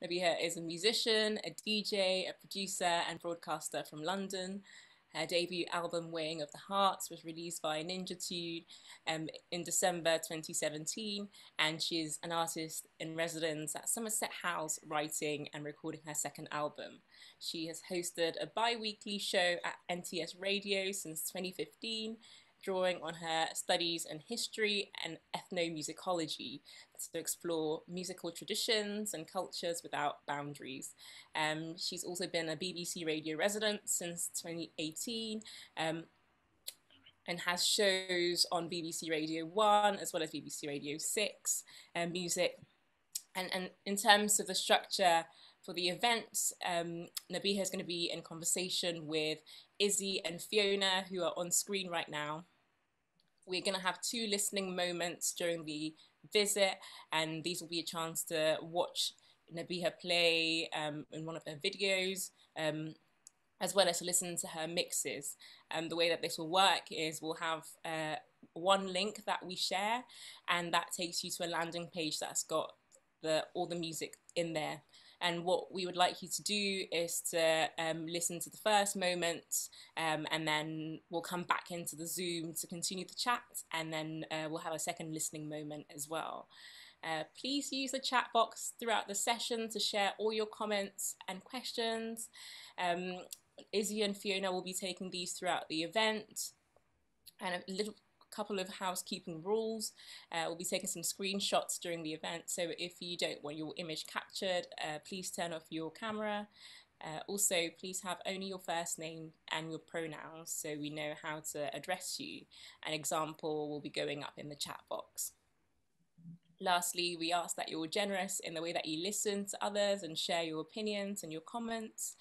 Nabihah is a musician, a DJ, a producer and broadcaster from London. Her debut album, Weighing of the Hearts, was released by Ninja Tune in December 2017, and she is an artist in residence at Somerset House, writing and recording her second album. She has hosted a bi-weekly show at NTS Radio since 2015, drawing on her studies in history and ethnomusicology to explore musical traditions and cultures without boundaries. She's also been a BBC Radio resident since 2018, and has shows on BBC Radio 1 as well as BBC Radio 6 music. And in terms of the structure for the events, Nabihah is going to be in conversation with Izzy and Fiona, who are on screen right now. We're going to have 2 listening moments during the visit, and these will be a chance to watch Nabihah play in one of her videos, as well as to listen to her mixes. The way that this will work is we'll have one link that we share, and that takes you to a landing page that's got all the music in there. And what we would like you to do is to listen to the first moment, and then we'll come back into the Zoom to continue the chat, and then we'll have a second listening moment as well. Please use the chat box throughout the session to share all your comments and questions. Izzy and Fiona will be taking these throughout the event. And a couple of housekeeping rules. We'll be taking some screenshots during the event, so if you don't want your image captured, please turn off your camera. Also, please have only your first name and your pronouns so we know how to address you. An example will be going up in the chat box. Lastly, we ask that you're generous in the way that you listen to others and share your opinions and your comments.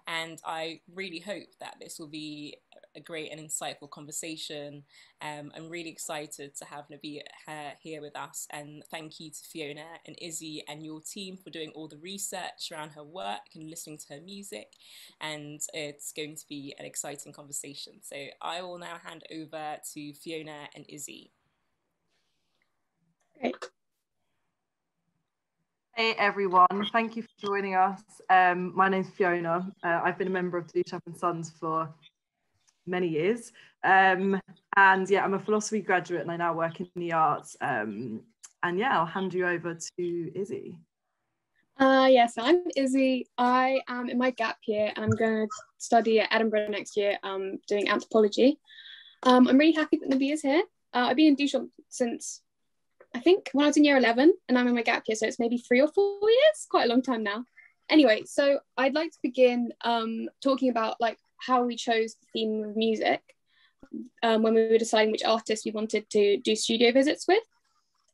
And I really hope that this will be a great and insightful conversation. I'm really excited to have Nabihah here with us, and thank you to Fiona and Izzy and your team for doing all the research around her work and listening to her music, and it's going to be an exciting conversation. So I will now hand over to Fiona and Izzy. Great. Hey everyone, thank you for joining us. My name's Fiona. I've been a member of Duchamp Sons for many years, and yeah, I'm a philosophy graduate and I now work in the arts, and yeah, I'll hand you over to Izzy. Yes, I'm Izzy. I am in my gap year and I'm going to study at Edinburgh next year, doing anthropology. I'm really happy that Nabihah's here. I've been in Duchamp since I think when I was in year 11, and I'm in my gap year, so it's maybe 3 or 4 years, quite a long time now. Anyway, so I'd like to begin talking about like how we chose the theme of music when we were deciding which artists we wanted to do studio visits with.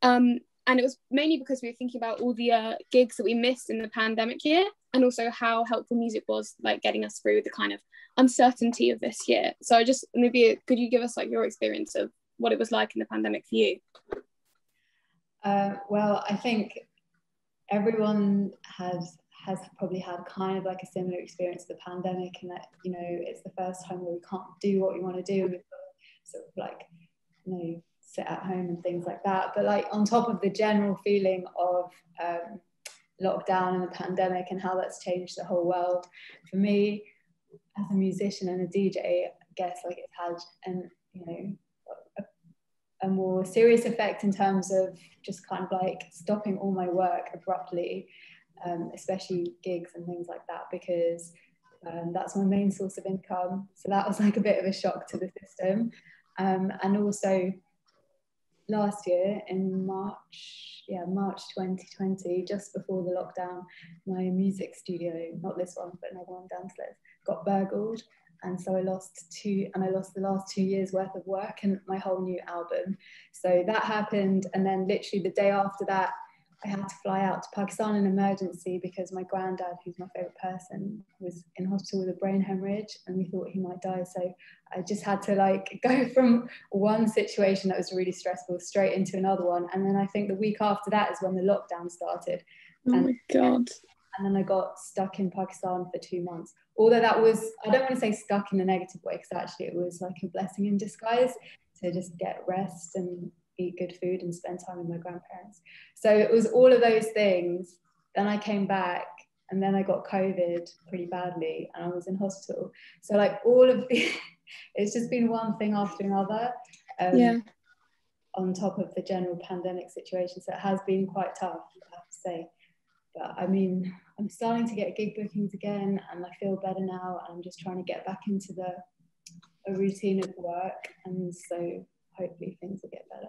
And it was mainly because we were thinking about all the gigs that we missed in the pandemic year, and also how helpful music was like getting us through the kind of uncertainty of this year. So I just, maybe could you give us like your experience of what it was like in the pandemic for you? Well, I think everyone has probably had kind of like a similar experience of the pandemic, and that, you know, it's the first time where we can't do what we want to do. We've got to sort of like, you know, sit at home and things like that. But like on top of the general feeling of lockdown and the pandemic and how that's changed the whole world, for me as a musician and a DJ, I guess like it's had an, you know, a more serious effect in terms of just kind of like stopping all my work abruptly, especially gigs and things like that, because that's my main source of income. So that was like a bit of a shock to the system. And also last year in March 2020, just before the lockdown, my music studio, not this one, but another one downstairs, got burgled. And so I lost the last 2 years worth of work and my whole new album. So that happened. And then literally the day after that, I had to fly out to Pakistan in emergency because my granddad, who's my favorite person, was in hospital with a brain hemorrhage and we thought he might die. So I just had to like go from one situation that was really stressful straight into another one. And then I think the week after that is when the lockdown started. Oh my God. And then I got stuck in Pakistan for 2 months. Although that was, I don't want to say stuck in a negative way, because actually it was like a blessing in disguise to just get rest and eat good food and spend time with my grandparents. So it was all of those things then I came back, and then I got COVID pretty badly, and I was in hospital. So like all of the, it's just been one thing after another. On top of the general pandemic situation, so it has been quite tough, I have to say. But I mean, I'm starting to get gig bookings again, and I feel better now. I'm just trying to get back into a routine of work, and so hopefully things will get better.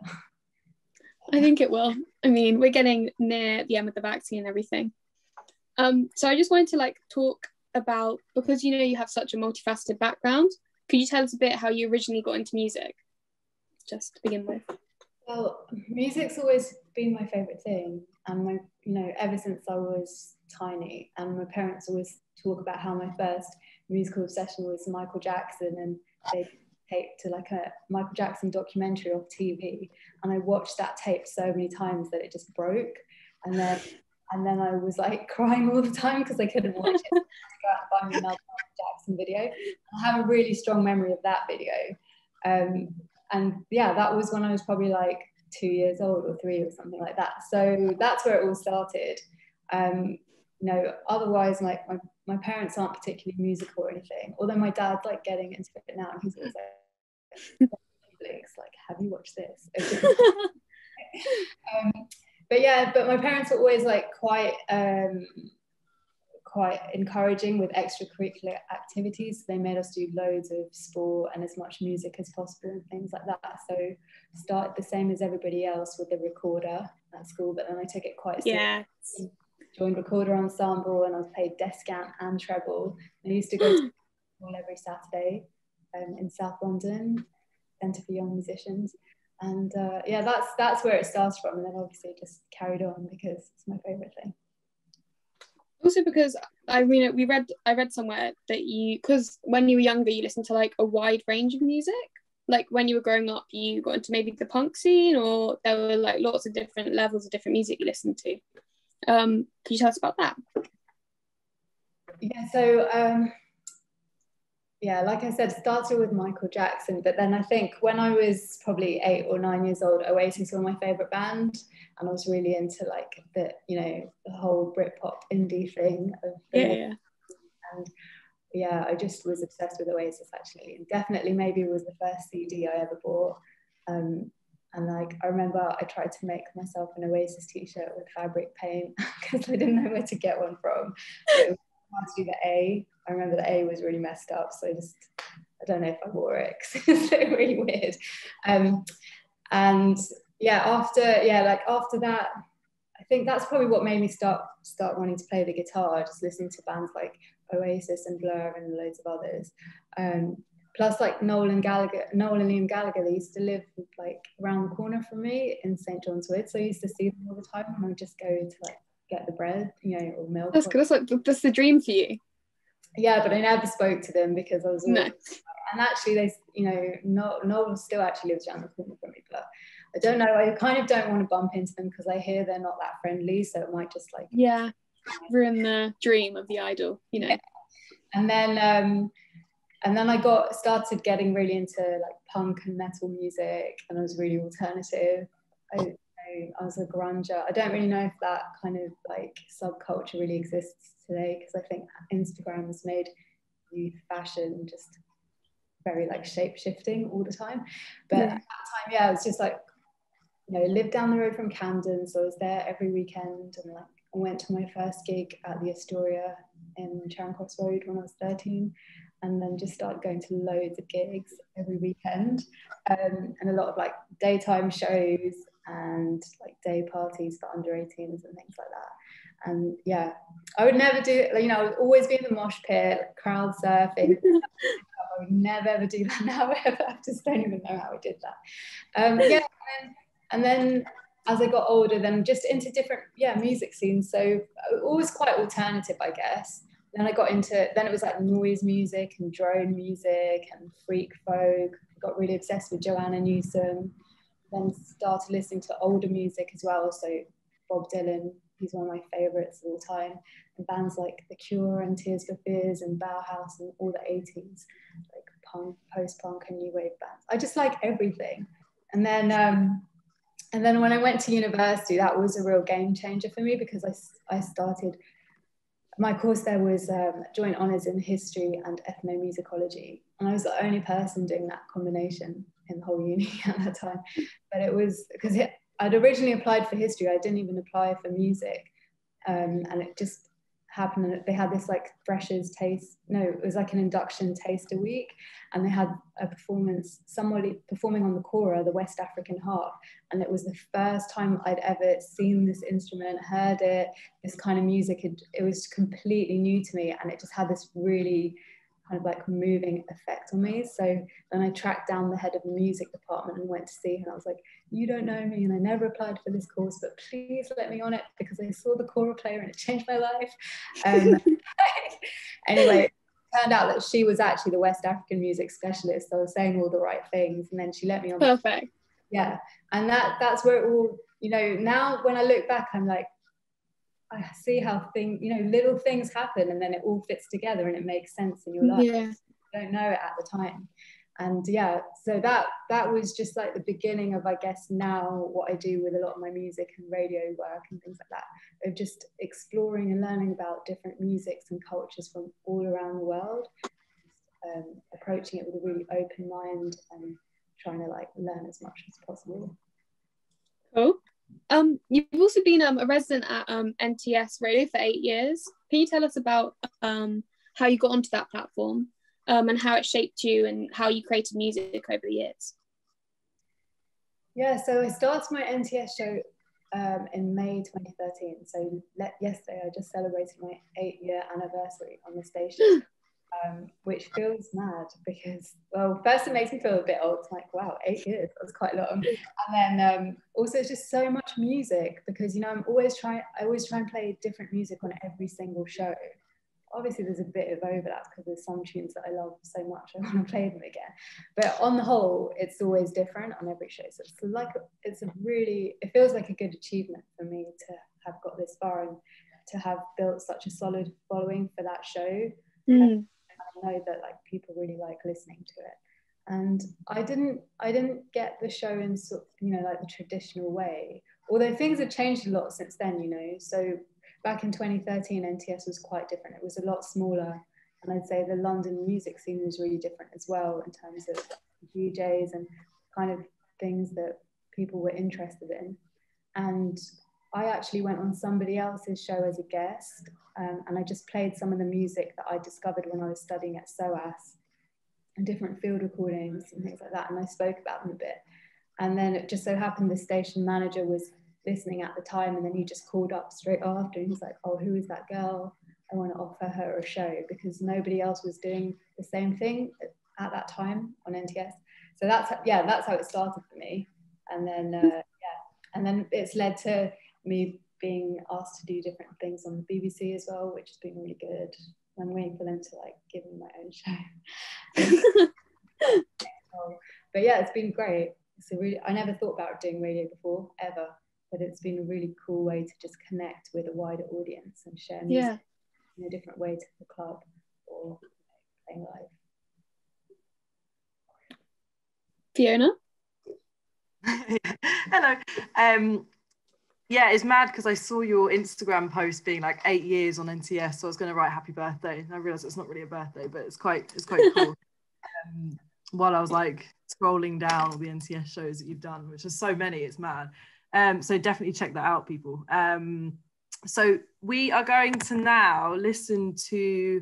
I think it will. I mean, we're getting near the end with the vaccine and everything. So I just wanted to like talk about, because you know you have such a multifaceted background, could you tell us a bit how you originally got into music, just to begin with? Well, music's always been my favourite thing, and my, you know, ever since I was tiny, and my parents always talk about how my first musical obsession was Michael Jackson, and they taped to like a Michael Jackson documentary off TV, and I watched that tape so many times that it just broke, and then I was like crying all the time because I couldn't watch it. I had to go out and find me another Michael Jackson video. I have a really strong memory of that video. And yeah, that was when I was probably like 2 years old or 3 or something like that. So that's where it all started. You know, otherwise my parents aren't particularly musical or anything, although my dad's like getting into it now, and he's always like, have you watched this? But yeah, but my parents were always like quite encouraging with extracurricular activities. They made us do loads of sport and as much music as possible and things like that. So started the same as everybody else with the recorder at school, but then I took it quite seriously. Yes. Joined recorder ensemble, and I was played descant and treble. I used to go to school every Saturday in South London, Centre for Young Musicians. And yeah, that's where it starts from, and then obviously it just carried on because it's my favourite thing. Also because I mean, I read somewhere that because when you were younger you listened to like a wide range of music. Like when you were growing up you got into maybe the punk scene, or there were like lots of different levels of different music you listened to. Could you tell us about that? Yeah, so yeah, like I said, started with Michael Jackson, but then I think when I was probably 8 or 9 years old, Oasis were my favourite band, and I was really into like the, you know, the whole Britpop indie thing of and yeah, I just was obsessed with Oasis actually, and definitely maybe it was the first CD I ever bought. And like I remember I tried to make myself an Oasis t-shirt with fabric paint because I didn't know where to get one from. So it was hard to do the A. I remember the A was really messed up, so I don't know if I wore it because it's really weird. And yeah, after that, I think that's probably what made me start wanting to play the guitar, just listening to bands like Oasis and Blur and loads of others. Plus like Noel and Liam Gallagher, they used to live like around the corner from me in St. John's Wood, so I used to see them all the time, and I would just go to like get the bread, you know, or milk. That's good. That's the dream for you. Yeah, but I never spoke to them because I was always, and actually they, you know, Noel still actually lives around the corner from me, but I don't know, I kind of don't want to bump into them because I hear they're not that friendly, so it might just like ruin the dream of the idol, you know. Yeah. And then I started getting really into like punk and metal music, and I was really alternative. I was a grunger. I don't really know if that kind of like subculture really exists today, because I think Instagram has made youth fashion just very like shape-shifting all the time. But at that time, yeah, it was just like, you know, I lived down the road from Camden, so I was there every weekend, and like I went to my first gig at the Astoria in Charing Cross Road when I was 13, and then just started going to loads of gigs every weekend, and a lot of like daytime shows and like day parties for under 18s and things like that. And yeah, I would never do, you know, I would always be in the mosh pit, like crowd surfing. I would never ever do that now ever. I just don't even know how I did that. Yeah, and then as I got older, then just into different music scenes. So always quite alternative, I guess. Then I got into, then it was like noise music and drone music and freak folk. Got really obsessed with Joanna Newsom. Then started listening to older music as well. So Bob Dylan, he's one of my favourites of all time. And bands like The Cure and Tears for Fears and Bauhaus and all the 80s, like punk, post-punk and new wave bands. I just like everything. And then And then when I went to university, that was a real game changer for me, because I started, my course there was joint honours in history and ethnomusicology. And I was the only person doing that combination in the whole uni at that time. But it was because I'd originally applied for history. I didn't even apply for music. And it just happened that they had this like freshers taste, no, it was like an induction taster week, and they had a performance, somebody performing on the kora, the West African harp, and it was the first time I'd ever seen this instrument, heard it, this kind of music. It was completely new to me, and it just had this really kind of like moving effect on me. So then I tracked down the head of the music department and went to see her, and I was like, you don't know me and I never applied for this course, but please let me on it because I saw the kora player and it changed my life. Anyway, it turned out that she was actually the West African music specialist, so I was saying all the right things, and then she let me on. Perfect. Yeah, and that's where it all, you know, now when I look back, I'm like, I see how little things happen and then it all fits together and it makes sense in your life. Yeah. You don't know it at the time. And yeah, so that was just like the beginning of, I guess, now what I do with a lot of my music and radio work and things like that, of just exploring and learning about different musics and cultures from all around the world, approaching it with a really open mind and trying to like learn as much as possible. Cool. You've also been a resident at NTS Radio for 8 years. Can you tell us about how you got onto that platform and how it shaped you and how you created music over the years? Yeah, so I started my NTS show in May 2013. So yesterday I just celebrated my 8-year anniversary on the station. Which feels mad because, well, first it makes me feel a bit old. It's like, wow, 8 years, that's quite long. And then also it's just so much music because, you know, I always try and play different music on every single show. Obviously there's a bit of overlap because there's some tunes that I love so much I want to play them again. But on the whole, it's always different on every show. So it feels like a good achievement for me to have got this far and to have built such a solid following for that show. I know that like people really like listening to it, and I didn't get the show in sort of, you know, like the traditional way, although things have changed a lot since then, you know. So back in 2013 NTS was quite different. It was a lot smaller, and I'd say the London music scene was really different as well in terms of DJs and kind of things that people were interested in. And I actually went on somebody else's show as a guest, and I just played some of the music that I discovered when I was studying at SOAS and different field recordings and things like that, and I spoke about them a bit. And then it just so happened the station manager was listening at the time, and then he just called up straight after and he's like, oh, who is that girl? I want to offer her a show, because nobody else was doing the same thing at that time on NTS. So that's how it started for me. And then and then it's led to me being asked to do different things on the BBC as well, which has been really good. I'm waiting for them to like give me my own show. But yeah, it's been great. I never thought about doing radio before ever, but it's been a really cool way to just connect with a wider audience and share music in a different way to the club or playing live. Fiona? Hello. Yeah, it's mad because I saw your Instagram post being like 8 years on NTS, so I was going to write happy birthday, and I realised it's not really a birthday, but it's quite cool. While I was like scrolling down all the NTS shows that you've done, which is so many, it's mad. So definitely check that out, people. So we are going to now listen to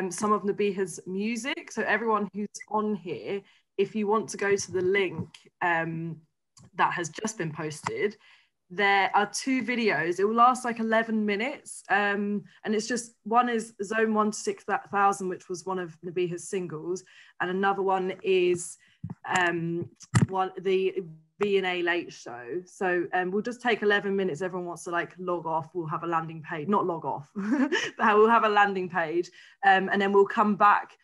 some of Nabihah's music. So everyone who's on here, if you want to go to the link that has just been posted, there are 2 videos. It will last like 11 minutes, and it's just, one is Zone 1 to 6,000, which was one of Nabihah's singles, and another one is the V&A Late Show. So we'll just take 11 minutes. Everyone wants to like log off, we'll have a landing page, not log off, but we'll have a landing page, and then we'll come back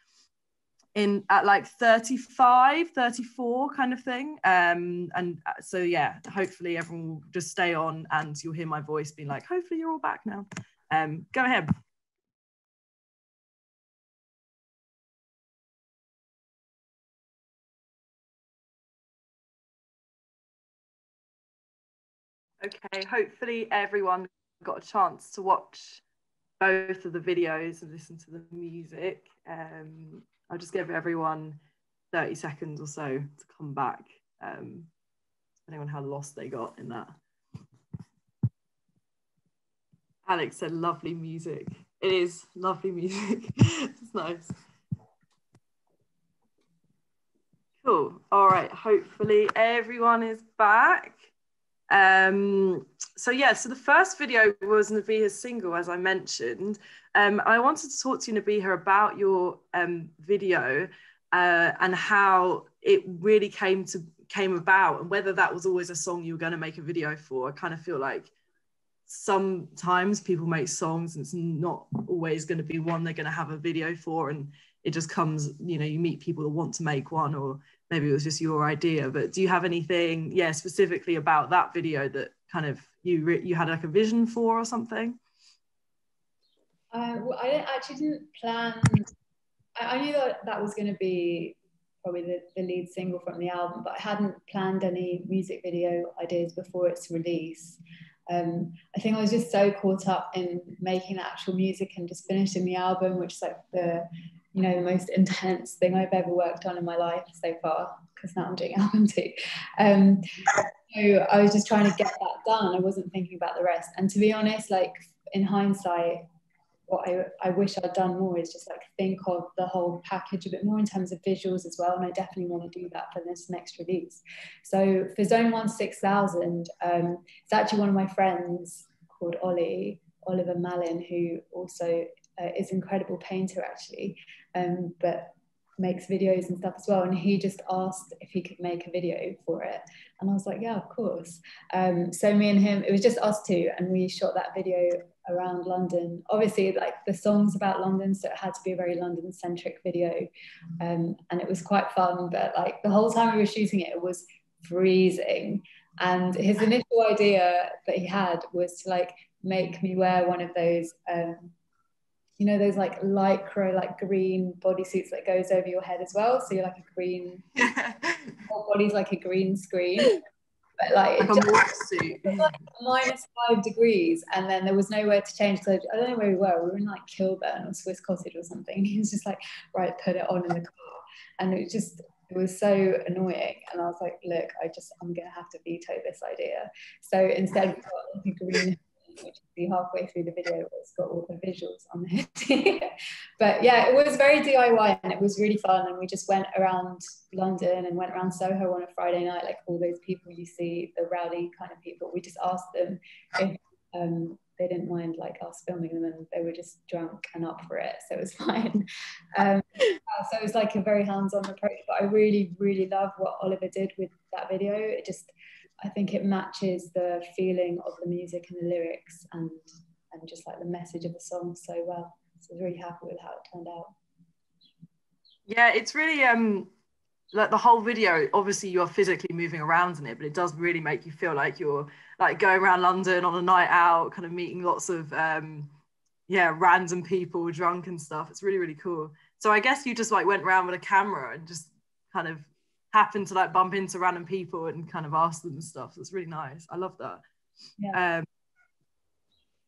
in at like 35, 34 kind of thing. And so yeah, hopefully everyone will just stay on and you'll hear my voice being like, hopefully you're all back now. Go ahead. Okay, hopefully everyone got a chance to watch both of the videos and listen to the music. I'll just give everyone 30 seconds or so to come back, depending on how lost they got in that. Alex said lovely music. It is lovely music. It's nice. Cool. All right, hopefully everyone is back. So the first video was Nabihah's single, as I mentioned. I wanted to talk to you, Nabihah, about your video and how it really came about, and whether that was always a song you were going to make a video for. I kind of feel like sometimes people make songs and it's not always going to be one they're going to have a video for, and it just comes, you know, you meet people that want to make one, or maybe it was just your idea. But do you have anything specifically about that video that kind of you had like a vision for or something? Well, I didn't plan. I knew that was going to be probably the lead single from the album, but I hadn't planned any music video ideas before its release. I think I was just so caught up in making the actual music and just finishing the album, which is like the most intense thing I've ever worked on in my life so far, because now I'm doing album 2. So I was just trying to get that done. I wasn't thinking about the rest. And to be honest, like in hindsight, what I wish I'd done more is just like think of the whole package a bit more in terms of visuals as well. And I definitely want to do that for this next release. So for Zone 1 6000, it's actually one of my friends called Oliver Mallin, who also is an incredible painter actually, but makes videos and stuff as well. And he just asked if he could make a video for it. And I was like, yeah, of course. So me and him, it was just us two, and we shot that video around London. Obviously, like the song's about London, so it had to be a very London-centric video. And it was quite fun, but like the whole time we were shooting it, it was freezing. And his initial idea that he had was to like make me wear one of those those like lycra, like green bodysuits that goes over your head as well. So you're like a green, whole body's like a green screen. But like a suit. Like -5 degrees, and then there was nowhere to change. So I don't know where we were. We were in like Kilburn or Swiss Cottage or something. He was just like, right, put it on in the car. And it was so annoying. And I was like, look, I'm gonna have to veto this idea. So instead we got like a green, which you see halfway through the video, it's got all the visuals on it. But yeah, it was very DIY and it was really fun. And we just went around London and went around Soho on a Friday night, like all those people you see, the rowdy kind of people. We just asked them if they didn't mind like us filming them, and they were just drunk and up for it, so it was fine. So it was like a very hands-on approach, but I really, really love what Oliver did with that video. I think it matches the feeling of the music and the lyrics and just like the message of the song so well. So I was really happy with how it turned out. Yeah, it's really like the whole video, obviously you're physically moving around in it, but it does really make you feel like you're like going around London on a night out, kind of meeting lots of random people drunk and stuff. It's really, really cool. So I guess you just like went around with a camera and just kind of happened to like bump into random people and kind of ask them stuff. So it's really nice. I love that.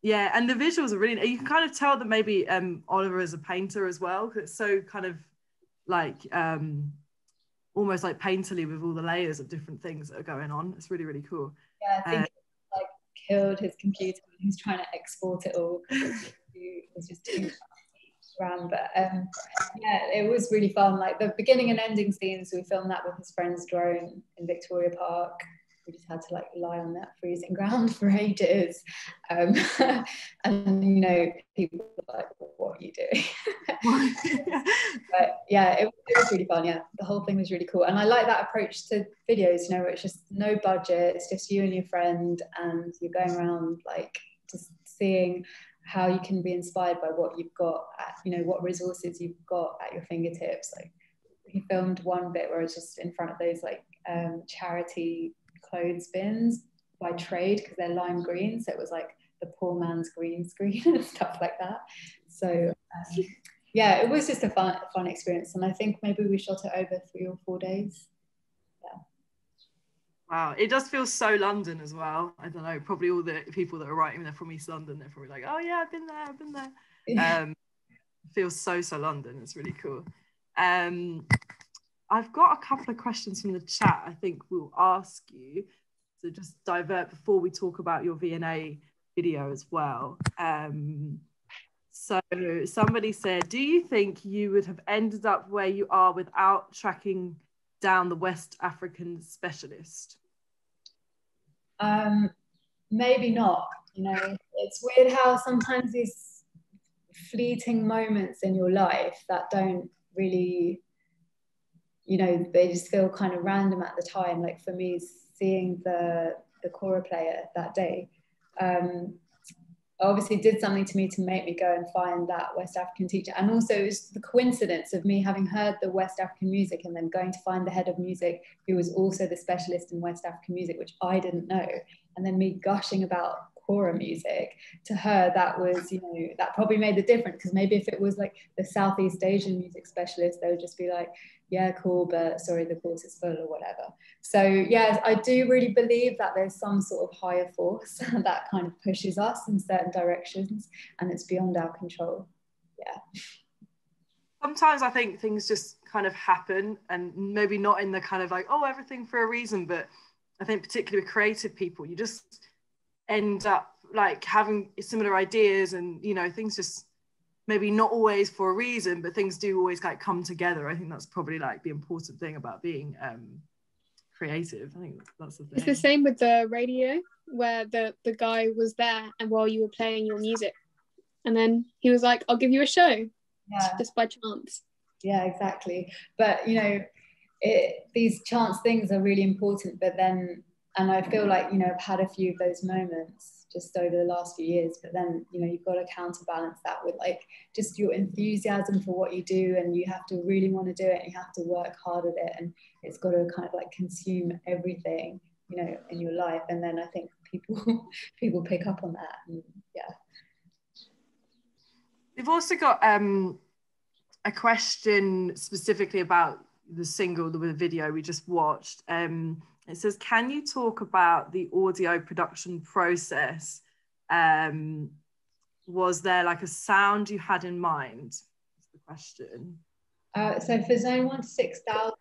Yeah. And the visuals are really, you can kind of tell that maybe Oliver is a painter as well, because it's so kind of like almost like painterly with all the layers of different things that are going on. It's really, really cool. Yeah, I think it like killed his computer when he was trying to export it all. It was just too RAM, but yeah, it was really fun. Like the beginning and ending scenes, we filmed that with his friend's drone in Victoria Park. We just had to like lie on that freezing ground for ages, and people were like, what are you doing? But yeah, it was really fun. Yeah, the whole thing was really cool, and I like that approach to videos, where it's just no budget, it's just you and your friend, and you're going around like just seeing how you can be inspired by what you've got what resources you've got at your fingertips. Like we filmed one bit where I was just in front of those like charity clothes bins by trade, because they're lime green, so it was like the poor man's green screen and stuff like that. So yeah, it was just a fun experience, and I think maybe we shot it over 3 or 4 days. Wow, it does feel so London as well. I don't know, probably all the people that are writing, they're from East London, they're probably like, oh yeah, I've been there. Feels so London. It's really cool. I've got a couple of questions from the chat I think we'll ask you, so just divert before we talk about your V&A video as well. So somebody said, do you think you would have ended up where you are without tracking down the West African specialist? Maybe not. You know, it's weird how sometimes these fleeting moments in your life that don't really, you know, they just feel kind of random at the time. Like for me, seeing the kora player that day, obviously did something to me to make me go and find that West African teacher. And also it was the coincidence of me having heard the West African music and then going to find the head of music who was also the specialist in West African music, which I didn't know. And then me gushing about kora music to her, that was, you know, that probably made the difference, because maybe if it was like the Southeast Asian music specialist, they would just be like, yeah, cool, but sorry, the course is full or whatever. So yes, I do really believe that there's some sort of higher force that kind of pushes us in certain directions and it's beyond our control. Yeah. Sometimes I think things just kind of happen, and maybe not in the kind of like, oh, everything for a reason, but I think particularly with creative people, you just end up like having similar ideas, and you know, things just maybe not always for a reason, but things do always like come together. I think that's probably like the important thing about being creative. I think that's the thing. It's the same with the radio, where the guy was there and while you were playing your music, and then he was like, I'll give you a show. Yeah. Just by chance. Yeah, exactly. But you know, these chance things are really important, but then, and I feel like, you know, I've had a few of those moments just over the last few years, but then, you know, you've got to counterbalance that with like just your enthusiasm for what you do, and you have to really want to do it, and you have to work hard at it, and it's got to kind of like consume everything, you know, in your life. And then I think people pick up on that. And yeah. We've also got a question specifically about the single, the video we just watched. It says, can you talk about the audio production process? Was there like a sound you had in mind? That's the question. So for Zone 1 to 6000,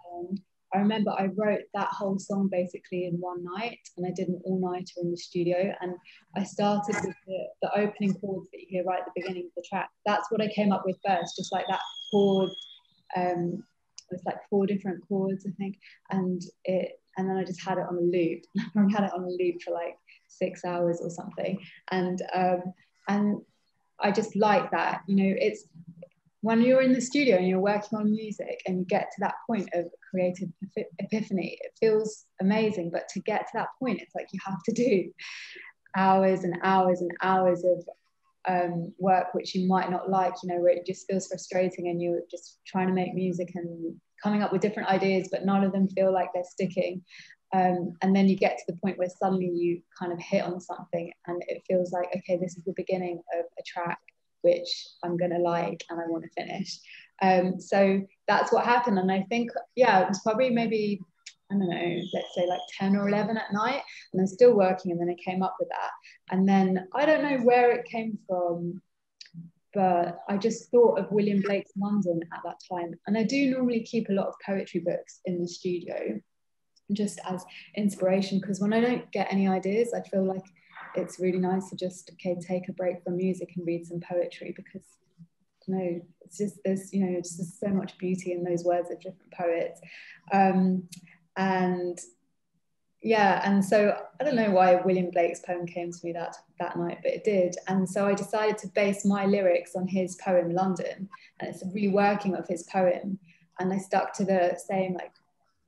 I remember I wrote that whole song basically in one night, and I did an all-nighter in the studio, and I started with the opening chords that you hear right at the beginning of the track. That's what I came up with first, just like that chord. It's like 4 different chords, I think, and then I just had it on a loop. I had it on a loop for like 6 hours or something, and I just like that. You know, it's when you're in the studio and you're working on music and you get to that point of creative epiphany, it feels amazing. But to get to that point, it's like you have to do hours and hours and hours of work which you might not like, you know, where it just feels frustrating and you're just trying to make music and coming up with different ideas, but none of them feel like they're sticking. And then you get to the point where suddenly you kind of hit on something and it feels like, okay, this is the beginning of a track which I'm going to like and I want to finish. So that's what happened. And I think, yeah, it was probably maybe, I don't know, let's say like 10 or 11 at night, and I'm still working, and then I came up with that. And then I don't know where it came from, but I just thought of William Blake's London at that time. And I do normally keep a lot of poetry books in the studio just as inspiration, because when I don't get any ideas, I feel like it's really nice to just, okay, take a break from music and read some poetry, because you know, it's just, there's, you know, it's just so much beauty in those words of different poets. And yeah, and so I don't know why William Blake's poem came to me that night, but it did. And so I decided to base my lyrics on his poem London, and it's a reworking of his poem, and I stuck to the same like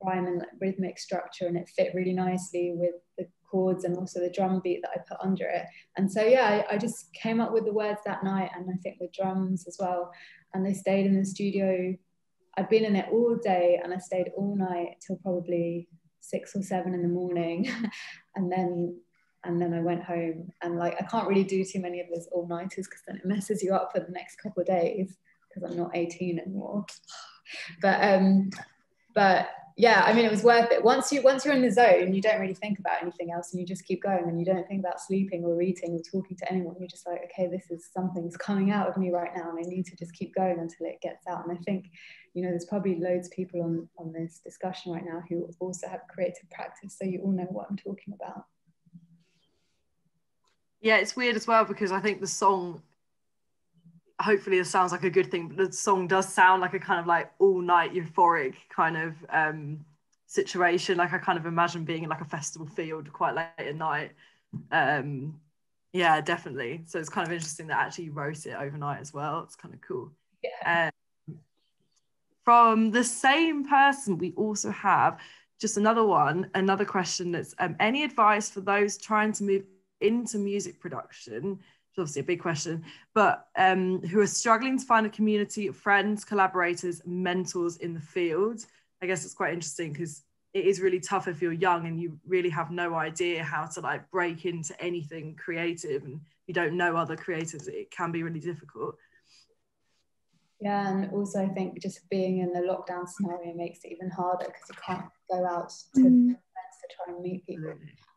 rhyme and like rhythmic structure, and it fit really nicely with the chords and also the drum beat that I put under it. And so yeah, I just came up with the words that night, and I think the drums as well, and they stayed in the studio. I'd been in it all day, and I stayed all night till probably 6 or 7 in the morning, and then I went home. And like, I can't really do too many of those all-nighters because then it messes you up for the next couple of days, because I'm not 18 anymore. But yeah, I mean, it was worth it. Once you're in the zone, you don't really think about anything else, and you just keep going, and you don't think about sleeping or eating or talking to anyone. You're just like, okay, this is something's coming out of me right now, and I need to just keep going until it gets out. And I think, you know, there's probably loads of people on this discussion right now who also have creative practice, so you all know what I'm talking about. Yeah, it's weird as well, because I think the song, hopefully it sounds like a good thing, but the song does sound like a kind of like all night euphoric kind of situation. Like I kind of imagine being in like a festival field quite late at night. Yeah, definitely. So it's kind of interesting that actually you wrote it overnight as well. It's kind of cool. Yeah. From the same person, we also have just another question that's any advice for those trying to move into music production? It's obviously a big question, but who are struggling to find a community of friends, collaborators, mentors in the field. I guess it's quite interesting because it is really tough if you're young and you really have no idea how to like break into anything creative, and you don't know other creators. It can be really difficult. Yeah, and also I think just being in the lockdown scenario makes it even harder because you can't go out to events to try and meet people.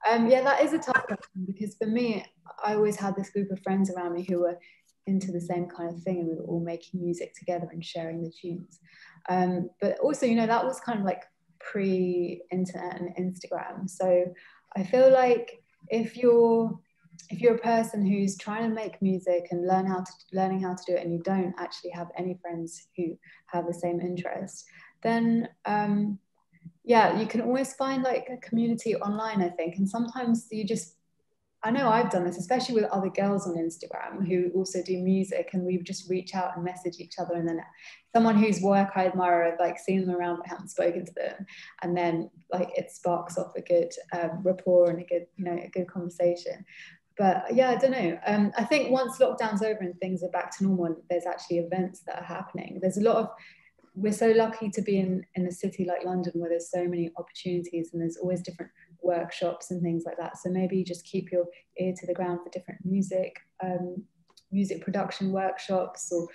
Yeah, that is a tough question, because for me, I always had this group of friends around me who were into the same kind of thing, and we were all making music together and sharing the tunes. But also, you know, that was kind of like pre-internet and Instagram. So I feel like if you're a person who's trying to make music and learning how to do it, and you don't actually have any friends who have the same interest, then yeah, you can always find like a community online, I think. And sometimes I know I've done this, especially with other girls on Instagram who also do music, and we just reach out and message each other, and then someone whose work I admire, I've like seen them around but haven't spoken to them, and then like it sparks off a good rapport and a good conversation. But yeah, I don't know. I think once lockdown's over and things are back to normal, and there's actually events that are happening, we're so lucky to be in a city like London where there's so many opportunities, and there's always different workshops and things like that. So maybe just keep your ear to the ground for different music production workshops, or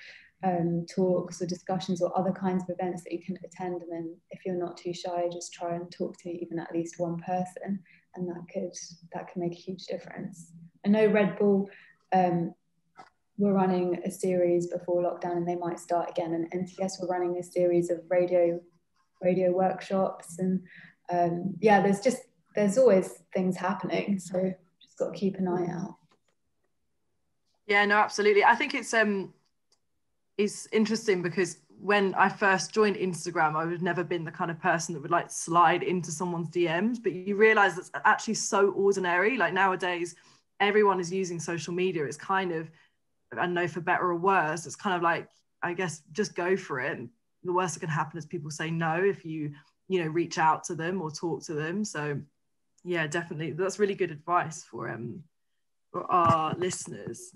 talks or discussions or other kinds of events that you can attend. And then if you're not too shy, just try and talk to even at least one person, and that can make a huge difference. I know Red Bull were running a series before lockdown, and they might start again, and NTS were running a series of radio workshops, and yeah, there's always things happening, so just got to keep an eye out. Yeah, no, absolutely. I think it's interesting because when I first joined Instagram, I would never been the kind of person that would like slide into someone's DMs, but you realize that's actually so ordinary. Like nowadays, everyone is using social media. It's kind of, I don't know, for better or worse, it's kind of like, I guess, just go for it. And the worst that can happen is people say no if you reach out to them or talk to them. So yeah, definitely, that's really good advice for our listeners.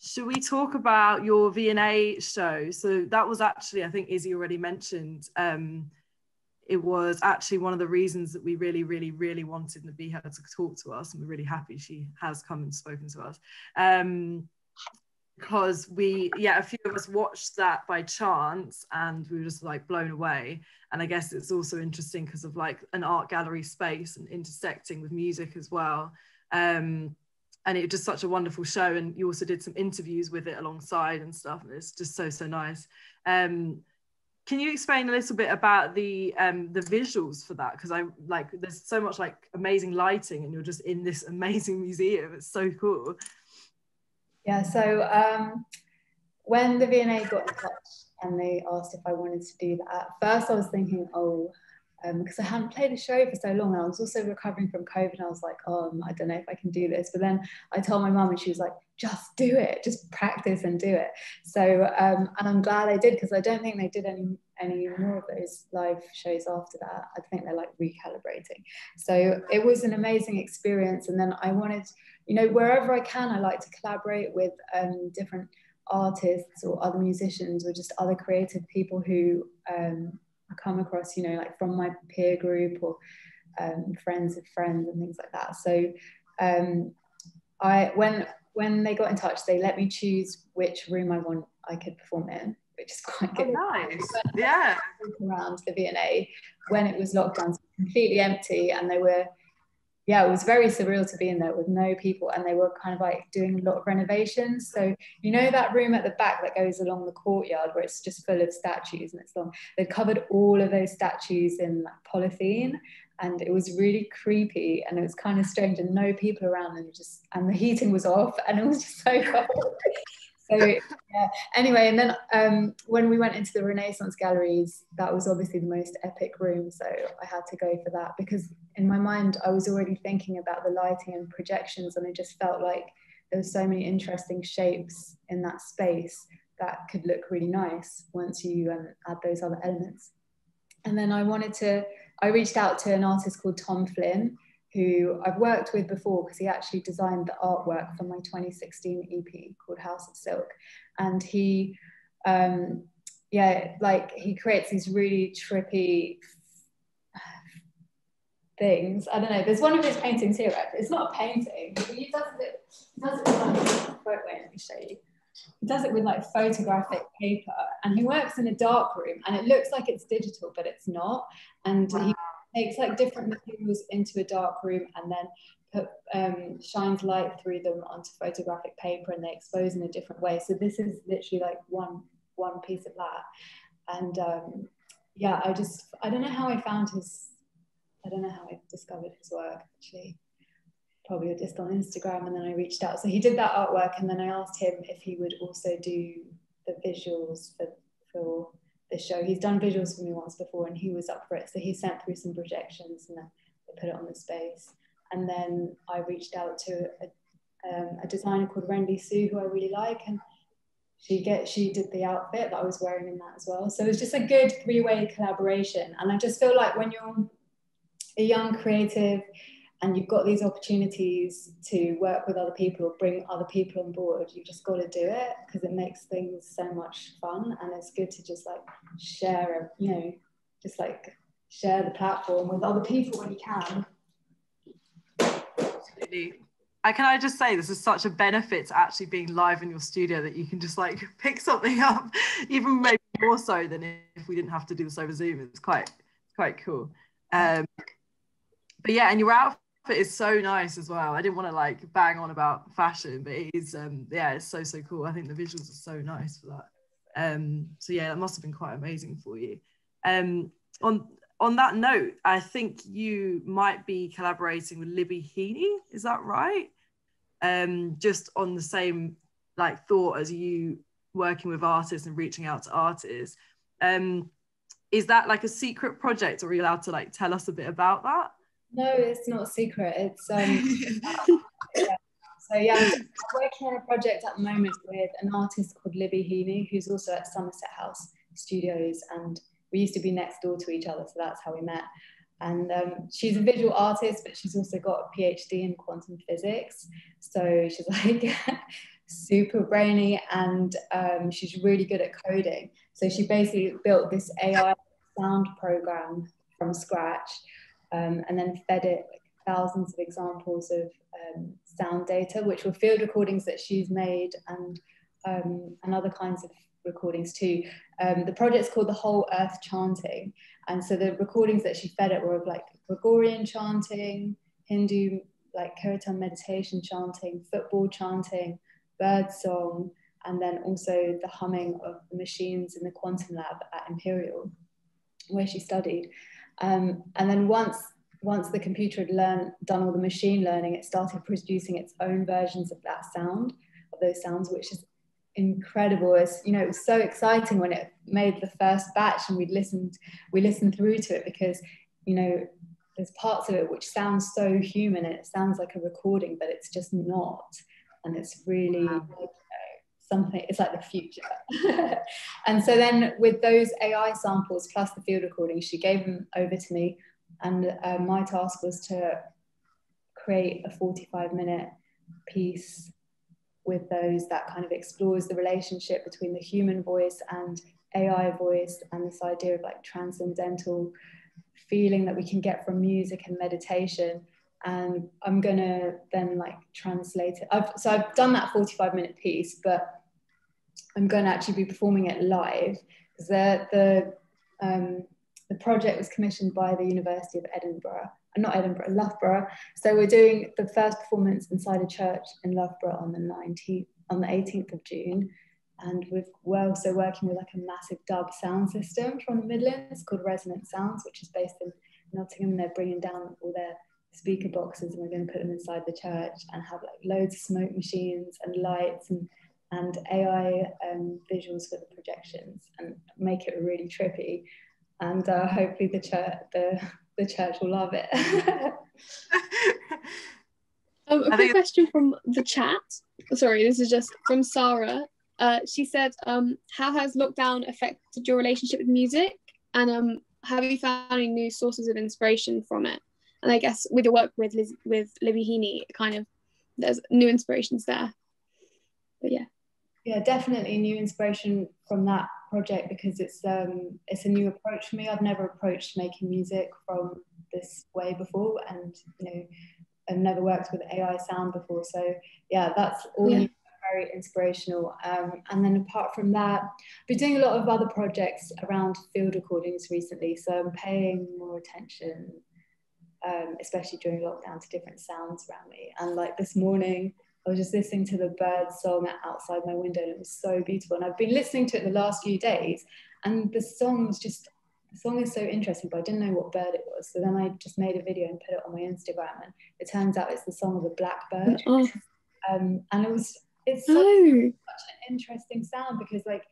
Should we talk about your V&A show? So that was actually, I think Izzy already mentioned, it was actually one of the reasons that we really, really, really wanted Nabihah to talk to us, and we're really happy she has come and spoken to us. Because a few of us watched that by chance, and we were just like blown away. And I guess it's also interesting because of like an art gallery space and intersecting with music as well. And it was just such a wonderful show, and you also did some interviews with it alongside and stuff, and it's just so nice. Can you explain a little bit about the visuals for that? Because there's so much like amazing lighting, and you're just in this amazing museum. It's so cool. Yeah, so when the V&A got in touch and they asked if I wanted to do that, at first I was thinking, because I hadn't played a show for so long. I was also recovering from COVID, and I was like, I don't know if I can do this. But then I told my mum, and she was like, just do it, just practice and do it. So, and I'm glad I did, because I don't think they did any more of those live shows after that. I think they're like recalibrating. So it was an amazing experience. And then I wanted, wherever I can, I like to collaborate with different artists or other musicians or just other creative people who come across, like from my peer group or friends of friends and things like that. So when they got in touch, they let me choose which room I could perform in, which is quite good. Nice. Yeah. Around the V&A when it was locked down, so completely empty, and they were, yeah, it was very surreal to be in there with no people, and they were kind of like doing a lot of renovations. So you know that room at the back that goes along the courtyard where it's just full of statues and it's long, they covered all of those statues in like polythene, and it was really creepy and it was kind of strange, and no people around, and the heating was off and it was just so cold. So yeah, anyway, and then when we went into the Renaissance galleries, that was obviously the most epic room, so I had to go for that, because in my mind I was already thinking about the lighting and projections, and I just felt like there were so many interesting shapes in that space that could look really nice once you add those other elements. And then I reached out to an artist called Tom Flynn, who I've worked with before because he actually designed the artwork for my 2016 EP called House of Silk. And he, he creates these really trippy things. I don't know, there's one of his paintings here, actually. It's not a painting, but he does it with like, wait, let me show you. He does it with like photographic paper, and he works in a dark room, and it looks like it's digital, but it's not. And he takes like different materials into a dark room and then shines light through them onto photographic paper, and they expose in a different way. So this is literally like one piece of that. And yeah, I don't know how I discovered his work, actually. Probably just on Instagram, and then I reached out. So he did that artwork, and then I asked him if he would also do the visuals for the show. He's done visuals for me once before, and he was up for it. So he sent through some projections, and then they put it on the space. And then I reached out to a designer called Rendy Sue, who I really like, and she did the outfit that I was wearing in that as well. So it was just a good three-way collaboration. And I just feel like when you're a young creative and you've got these opportunities to work with other people or bring other people on board, you just got to do it, because it makes things so much fun, and it's good to just like share, just like share the platform with other people when you can. Absolutely. Can I just say, this is such a benefit to actually being live in your studio, that you can just like pick something up, even maybe more so than if we didn't have to do this over Zoom. It's quite cool. But yeah, and your outfit is so nice as well. I didn't want to like bang on about fashion, but it is yeah, it's so cool. I think the visuals are so nice for that. So yeah, that must have been quite amazing for you. On that note, I think you might be collaborating with Libby Heaney, is that right? Just on the same like thought as you working with artists and reaching out to artists. Is that like a secret project, or are you allowed to like tell us a bit about that? No, it's not a secret. It's yeah. So yeah, I'm working on a project at the moment with an artist called Libby Heaney, who's also at Somerset House Studios, and we used to be next door to each other, so that's how we met. And she's a visual artist, but she's also got a PhD in quantum physics. So she's like super brainy, and she's really good at coding. So she basically built this AI sound program from scratch, and then fed it like thousands of examples of sound data, which were field recordings that she's made, and other kinds of recordings too. The project's called The Whole Earth Chanting, and so the recordings that she fed it were of like Gregorian chanting, Hindu like kirtan meditation chanting, football chanting, bird song, and then also the humming of the machines in the quantum lab at Imperial, where she studied. And then once the computer had done all the machine learning, it started producing its own versions of those sounds, which is incredible. It was so exciting when it made the first batch, and we listened through to it, because there's parts of it which sound so human, and it sounds like a recording, but it's just not, and it's really something. It's like the future. And so then with those AI samples plus the field recordings, she gave them over to me, and my task was to create a 45-minute piece with those that kind of explores the relationship between the human voice and AI voice, and this idea of like transcendental feeling that we can get from music and meditation. And I'm gonna then like translate it. I've done that 45-minute piece, but I'm going to actually be performing it live, because the project was commissioned by the University of Loughborough. So we're doing the first performance inside a church in Loughborough on the 18th of June. And we're also working with like a massive dub sound system from the Midlands called Resonant Sounds, which is based in Nottingham. They're bringing down all their speaker boxes, and we're going to put them inside the church and have like loads of smoke machines and lights and AI visuals for the projections, and make it really trippy. And hopefully the church will love it. A quick question from the chat. Sorry, this is just from Sarah. She said, how has lockdown affected your relationship with music? And have you found any new sources of inspiration from it? And I guess with your work with Libby Heaney, kind of there's new inspirations there. But yeah. Yeah, definitely new inspiration from that project, because it's a new approach for me. I've never approached making music from this way before, and I've never worked with AI sound before. So yeah, that's all new, very inspirational. And then apart from that, I've been doing a lot of other projects around field recordings recently. So I'm paying more attention, especially during lockdown, to different sounds around me. And like this morning, I was just listening to the bird song outside my window, and it was so beautiful. And I've been listening to it the last few days, and the song is so interesting, but I didn't know what bird it was. So then I just made a video and put it on my Instagram, and it turns out it's the song of a blackbird. And it's such an interesting sound, because like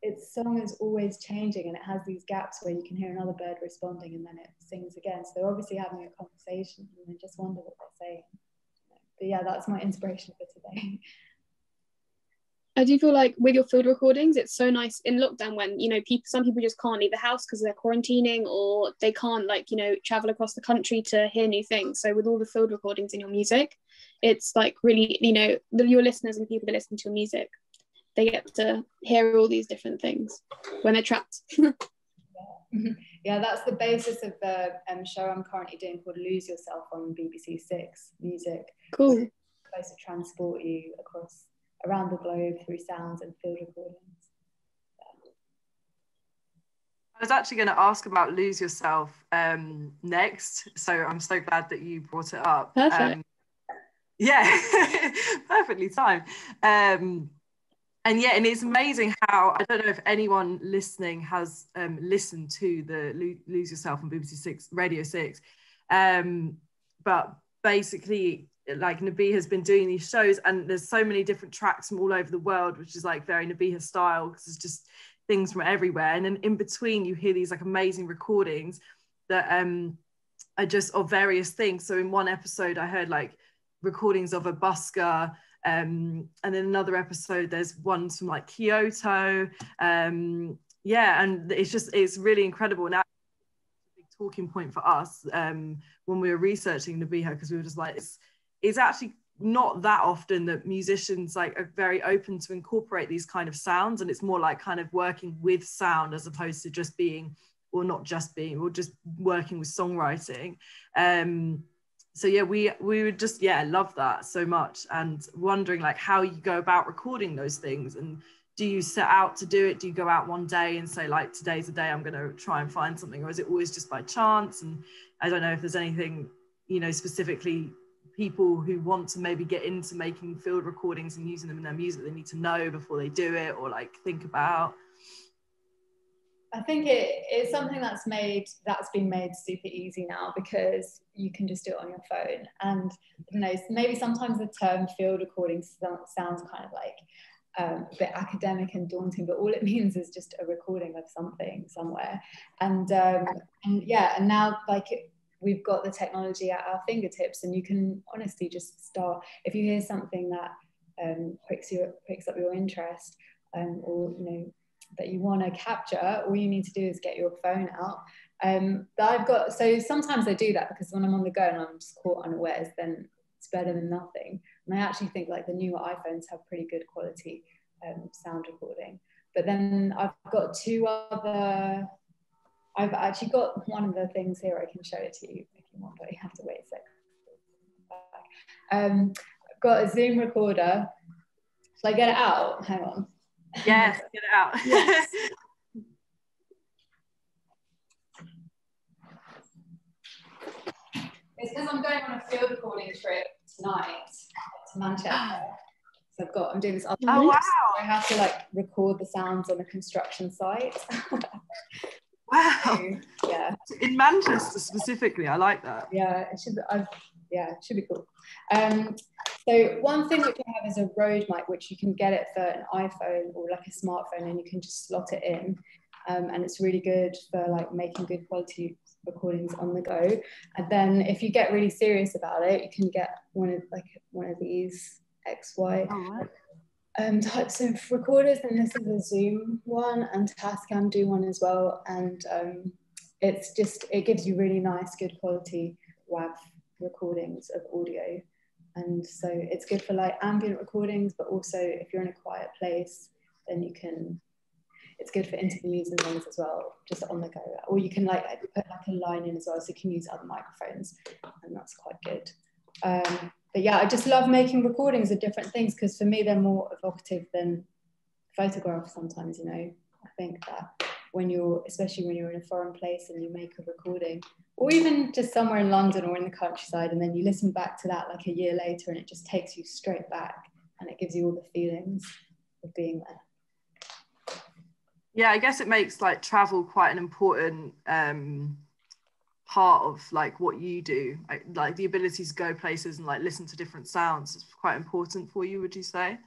its song is always changing, and it has these gaps where you can hear another bird responding, and then it sings again. So they're obviously having a conversation, and I just wonder what they're saying. But yeah, that's my inspiration for today. I do feel like with your field recordings, it's so nice in lockdown when, some people just can't leave the house because they're quarantining, or they can't travel across the country to hear new things. So with all the field recordings in your music, it's like really, your listeners and people that listen to your music, they get to hear all these different things when they're trapped. Yeah, that's the basis of the show I'm currently doing, called Lose Yourself, on BBC Six Music. Cool. It's supposed to transport you around the globe through sounds and field recordings. I was actually going to ask about Lose Yourself next, so I'm so glad that you brought it up. Perfect. Yeah, perfectly timed. And it's amazing how, I don't know if anyone listening has listened to the Lose Yourself on BBC Six, Radio 6, but basically, like, Nabihah has been doing these shows, and there's so many different tracks from all over the world, which is like very Nabihah style, because it's just things from everywhere. And then in between, you hear these like amazing recordings that are just of various things. So in one episode, I heard like recordings of a busker. And then another episode, there's ones from like Kyoto. And it's really incredible. And that's a big talking point for us when we were researching Nabihah, because we were just like, it's actually not that often that musicians like are very open to incorporate these kind of sounds, and it's more like kind of working with sound as opposed to just being, or not just being, or just working with songwriting. So yeah, we would just love that so much, and wondering like how you go about recording those things. And do you set out to do it? Do you go out one day and say like, today's the day I'm going to try and find something, or is it always just by chance? And I don't know if there's anything, specifically people who want to maybe get into making field recordings and using them in their music, they need to know before they do it, or like think about. I think it's something that's been made super easy now, because you can just do it on your phone. And maybe sometimes the term field recording sounds kind of like a bit academic and daunting, but all it means is just a recording of something somewhere. And now we've got the technology at our fingertips, and you can honestly just start. If you hear something that picks up your interest, or that you want to capture, all you need to do is get your phone out. So sometimes I do that, because when I'm on the go and I'm just caught unawares, then it's better than nothing. And I actually think like the newer iPhones have pretty good quality sound recording. But then I've actually got one of the things here. I can show it to you if you want, but you have to wait a sec. I've got a Zoom recorder. Shall I get it out? Hang on. Yes, get it out. Yes. It's because I'm going on a field recording trip tonight to Manchester. So I'm doing this other Oh, wow. I have to like record the sounds on a construction site. Wow. So, yeah. In Manchester specifically, I like that. Yeah, it should be cool. So one thing which I have is a Rode mic, which you can get it for an iPhone or like a smartphone, and you can just slot it in. And it's really good for like making good quality recordings on the go. And then if you get really serious about it, you can get one of these XY types of recorders, and this is a Zoom one, and Tascam do one as well. And it gives you really nice, good quality WAV recordings of audio. And so it's good for like ambient recordings, but also if you're in a quiet place, then it's good for interviews and things as well, just on the go. Or you can like put like a line in as well, so you can use other microphones, and that's quite good. But yeah, I just love making recordings of different things, because for me they're more evocative than photographs sometimes, you know. I think that especially when you're in a foreign place and you make a recording, or even just somewhere in London or in the countryside, and then you listen back to that like a year later, and it just takes you straight back, and it gives you all the feelings of being there. Yeah, I guess it makes like travel quite an important part of like what you do. Like the ability to go places and like listen to different sounds is quite important for you, would you say?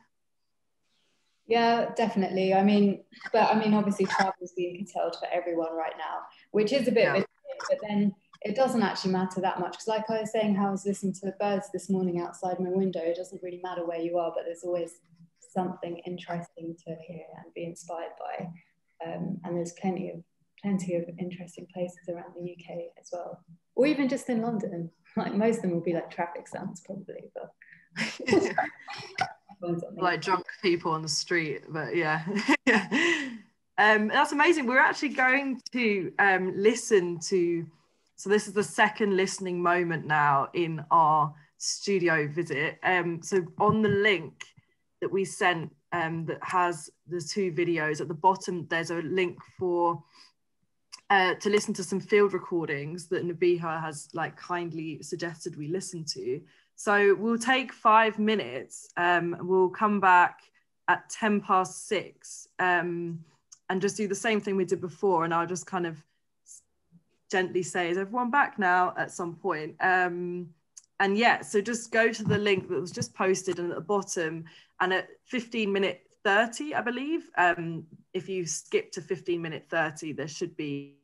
Yeah, definitely. I mean, obviously travel is being curtailed for everyone right now, which is a bit of a shame, but then it doesn't actually matter that much, because like I was saying, how I was listening to the birds this morning outside my window, it doesn't really matter where you are, but there's always something interesting to hear and be inspired by. And there's plenty of interesting places around the UK as well, or even just in London. Like most of them will be like traffic sounds probably, but like drunk people on the street. But yeah. That's amazing. We're actually going to listen to, so this is the second listening moment now in our studio visit. So on the link that we sent that has the two videos, at the bottom there's a link for to listen to some field recordings that Nabihah has like kindly suggested we listen to. So we'll take 5 minutes, we'll come back at 6:10 and just do the same thing we did before, and I'll just kind of gently say, is everyone back now, at some point. And yeah, so just go to the link that was just posted, and at the bottom, and at 15:30, I believe, if you skip to 15:30, there should be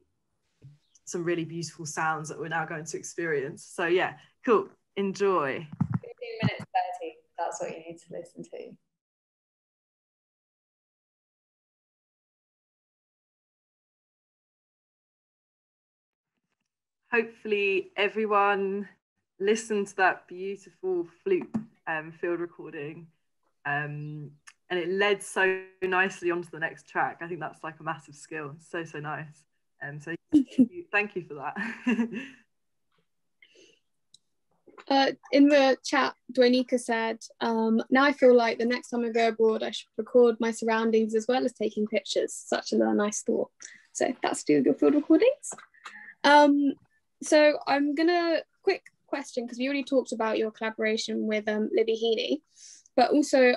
some really beautiful sounds that we're now going to experience. So yeah, cool, enjoy. 15:30, that's what you need to listen to. Hopefully everyone listened to that beautiful flute field recording, and it led so nicely onto the next track. I think that's like a massive skill. So nice. So thank you for that. In the chat, Dwanika said, now I feel like the next time I go abroad, I should record my surroundings as well as taking pictures. Such a nice thought. So that's to do with your field recordings. So I'm gonna, quick question, because we already talked about your collaboration with Libby Heaney, but also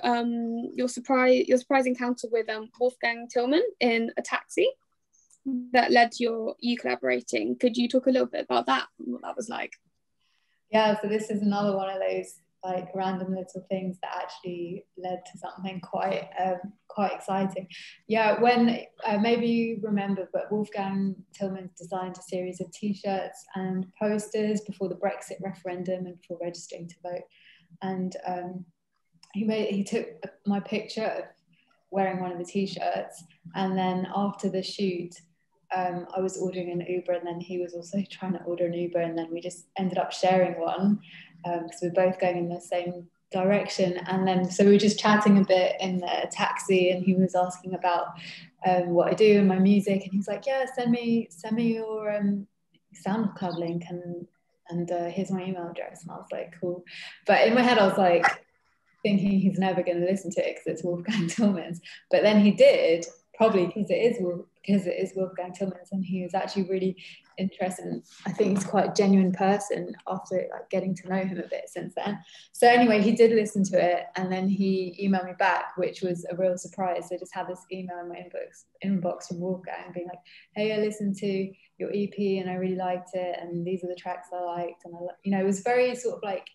your surprise encounter with Wolfgang Tillman in a taxi that led to you collaborating. Could you talk a little bit about that and what that was like? Yeah, so this is another one of those like random little things that actually led to something quite exciting. Yeah, when maybe you remember, but Wolfgang Tillman designed a series of t-shirts and posters before the Brexit referendum and before registering to vote, and he took my picture of wearing one of the t-shirts, and then after the shoot I was ordering an Uber, and then he was also trying to order an Uber, and then we just ended up sharing one because we're both going in the same direction. And then so we were just chatting a bit in the taxi, and he was asking about what I do and my music, and he's like, yeah, send me your SoundCloud link, and here's my email address. And I was like, cool. But in my head I was like, thinking he's never going to listen to it because it's Wolfgang Tillmans. But then he did, probably because it is Wolfgang Tillmans, and he was actually really interested. And I think he's quite a genuine person after like getting to know him a bit since then. So anyway, he did listen to it, and then he emailed me back, which was a real surprise. I just had this email in my inbox from Wolfgang being like, "Hey, I listened to your EP and I really liked it, and these are the tracks I liked," and it was very sort of like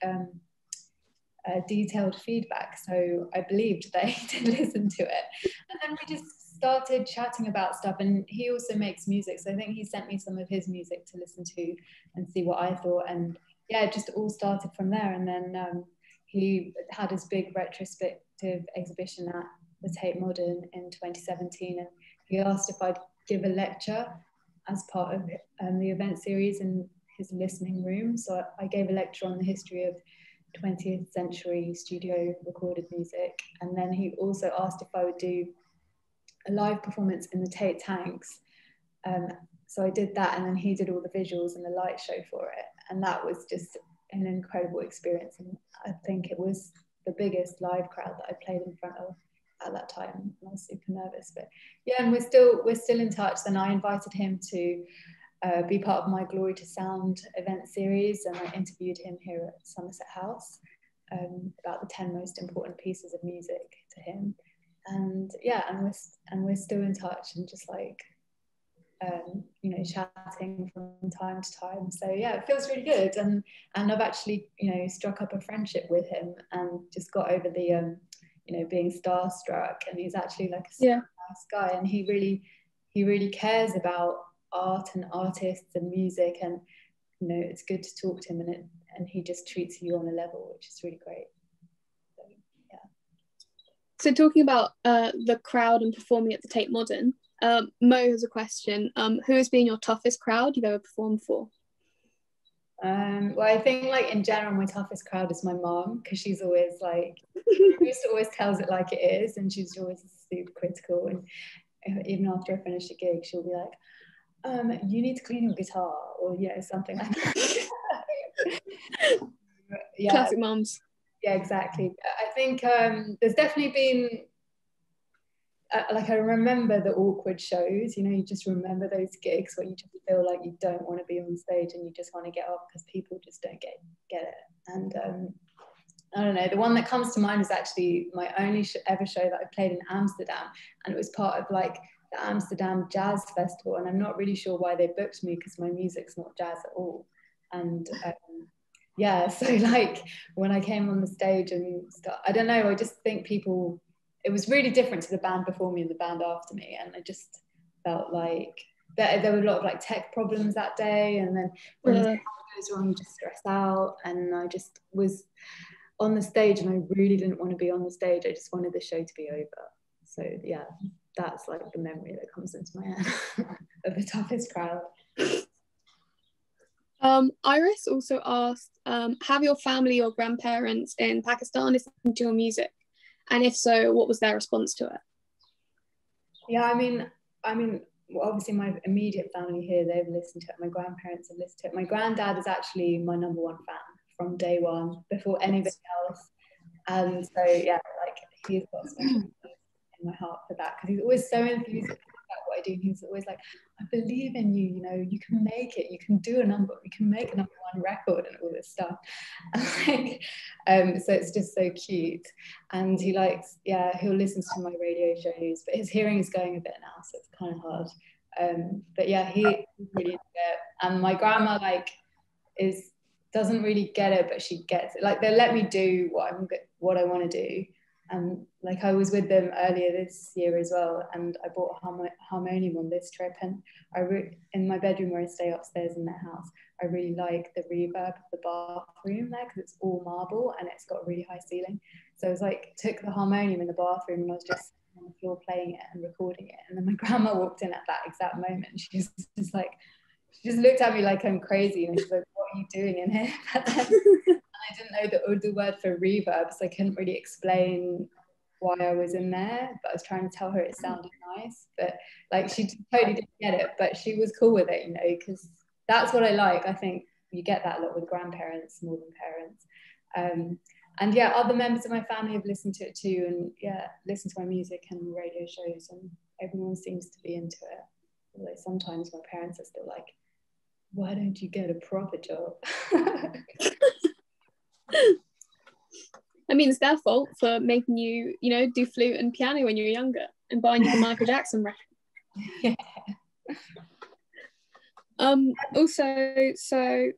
detailed feedback, so I believed that he did listen to it. And then we just started chatting about stuff, and he also makes music, so I think he sent me some of his music to listen to and see what I thought, and yeah, it just all started from there. And then he had his big retrospective exhibition at the Tate Modern in 2017, and he asked if I'd give a lecture as part of the event series in his listening room. So I gave a lecture on the history of 20th century studio recorded music, and then he also asked if I would do a live performance in the Tate Tanks, so I did that, and then he did all the visuals and the light show for it, and that was just an incredible experience, and I think it was the biggest live crowd that I played in front of at that time. I was super nervous, but yeah, and we're still in touch. Then I invited him to be part of my Glory to Sound event series, and I interviewed him here at Somerset House about the 10 most important pieces of music to him. And yeah, and we're still in touch, and just like chatting from time to time. So yeah, it feels really good, and I've actually struck up a friendship with him, and just got over the being starstruck. And he's actually like a super nice guy, and he really cares about art and artists and music, and it's good to talk to him, and he just treats you on a level which is really great. So, yeah. So talking about the crowd and performing at the Tate Modern, Mo has a question. Who has been your toughest crowd you've ever performed for? Well, I think like in general my toughest crowd is my mom, because she's always like she always tells it like it is, and she's always super critical, and even after I finish a gig she'll be like, you need to clean your guitar, or something like that. Yeah, classic moms. Yeah, exactly. I think there's definitely been I remember the awkward shows, you just remember those gigs where you just feel like you don't want to be on stage and you just want to get off because people just don't get it. And I don't know, the one that comes to mind is actually my only ever show that I played in Amsterdam, and it was part of like the Amsterdam Jazz Festival, and I'm not really sure why they booked me because my music's not jazz at all. And so like when I came on the stage and I don't know, I just think it was really different to the band before me and the band after me, and I just felt like there were a lot of like tech problems that day, and then when the sound goes wrong you just stress out, and I just was on the stage and I really didn't want to be on the stage. I just wanted the show to be over. So yeah, that's like the memory that comes into my head of the toughest crowd. Iris also asked, have your family or grandparents in Pakistan listened to your music? And if so, what was their response to it? Yeah, I mean, well, obviously my immediate family here, they've listened to it. My grandparents have listened to it. My granddad is actually my number one fan from day one, before anybody else. And so yeah, like he's got a special place in my heart for that, because he's always so enthusiastic about what I do. He's always like, I believe in you, you can make it, you can do you can make a number one record and all this stuff. And so it's just so cute. And he likes, he'll listen to my radio shows, but his hearing is going a bit now, so it's kind of hard. But yeah, he really into it. And my grandma doesn't really get it, but she gets it. Like they'll let me do what I want to do. And like I was with them earlier this year as well, and I bought a harmonium on this trip, and in my bedroom where I stay upstairs in their house, I really like the reverb of the bathroom there because it's all marble and it's got a really high ceiling. So I was like, took the harmonium in the bathroom and I was just on the floor playing it and recording it, and then my grandma walked in at that exact moment, and she just looked at me like I'm crazy, and she's like, what are you doing in here? But then, I didn't know the Urdu word for reverb, so I couldn't really explain why I was in there, but I was trying to tell her it sounded nice, but like she totally didn't get it, but she was cool with it, because that's what I like. I think you get that a lot with grandparents more than parents. and yeah, other members of my family have listened to it too, and yeah, listened to my music and radio shows, and everyone seems to be into it. Although sometimes my parents are still like, why don't you get a proper job? I mean, it's their fault for making you, you know, do flute and piano when you were younger and buying you the Michael Jackson record. Yeah. Also, so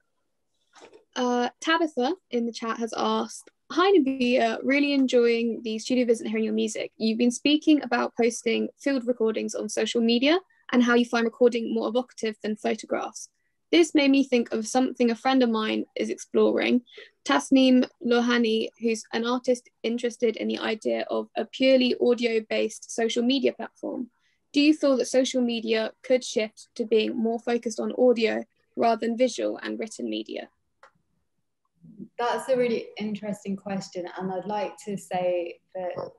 Tabitha in the chat has asked, hi Nabihah, really enjoying the studio visit and hearing your music. You've been speaking about posting field recordings on social media and how you find recording more evocative than photographs. This made me think of something a friend of mine is exploring, Tasneem Lohani, who's an artist interested in the idea of a purely audio-based social media platform. Do you feel that social media could shift to being more focused on audio rather than visual and written media? That's a really interesting question, and I'd like to say that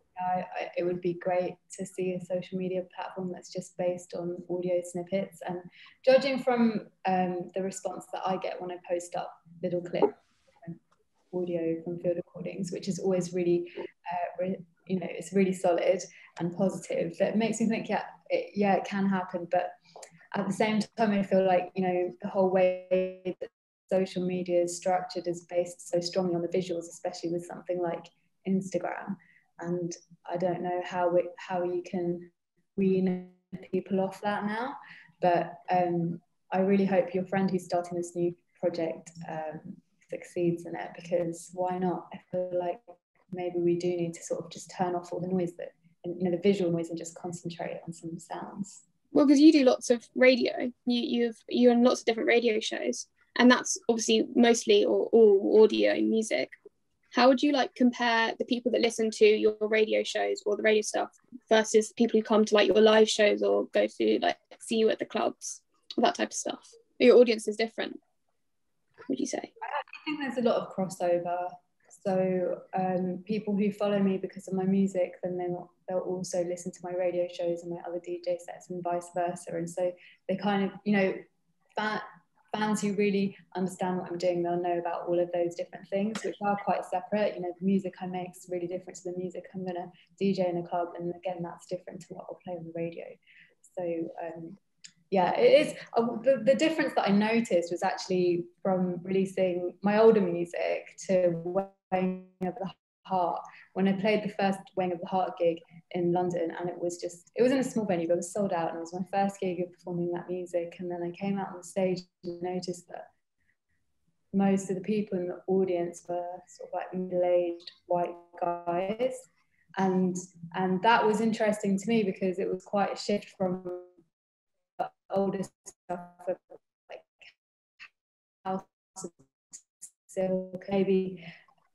it would be great to see a social media platform that's just based on audio snippets. And judging from the response that I get when I post up little clips of audio from field recordings, which is always really, you know, it's really solid and positive, that makes me think, yeah, it can happen. But at the same time, I feel like, you know, the whole way that social media is structured is based so strongly on the visuals, especially with something like Instagram. And I don't know how you can wean people off that now. But I really hope your friend who's starting this new project succeeds in it, because why not? I feel like maybe we do need to sort of just turn off all the noise, that, you know, the visual noise, and just concentrate on some sounds. Well, because you do lots of radio, you're in lots of different radio shows, and that's obviously mostly or all audio and music. How would you like compare the people that listen to your radio shows or the radio stuff versus people who come to like your live shows or go to like see you at the clubs, that type of stuff? Your audience is different, would you say? I think there's a lot of crossover. So people who follow me because of my music, then they'll also listen to my radio shows and my other DJ sets, and vice versa. And so they kind of, you know, fans who really understand what I'm doing, they'll know about all of those different things, which are quite separate. You know, the music I make is really different to the music I'm gonna DJ in a club, and again, that's different to what I'll play on the radio. So yeah, it is. The difference that I noticed was actually from releasing my older music to Weighing of the Heart. When I played the first Weighing of the Heart gig in London, and it was in a small venue, but it was sold out, and it was my first gig of performing that music. And then I came out on the stage and noticed that most of the people in the audience were sort of like middle-aged white guys, and that was interesting to me, because it was quite a shift from the older stuff of like House of Silk. Maybe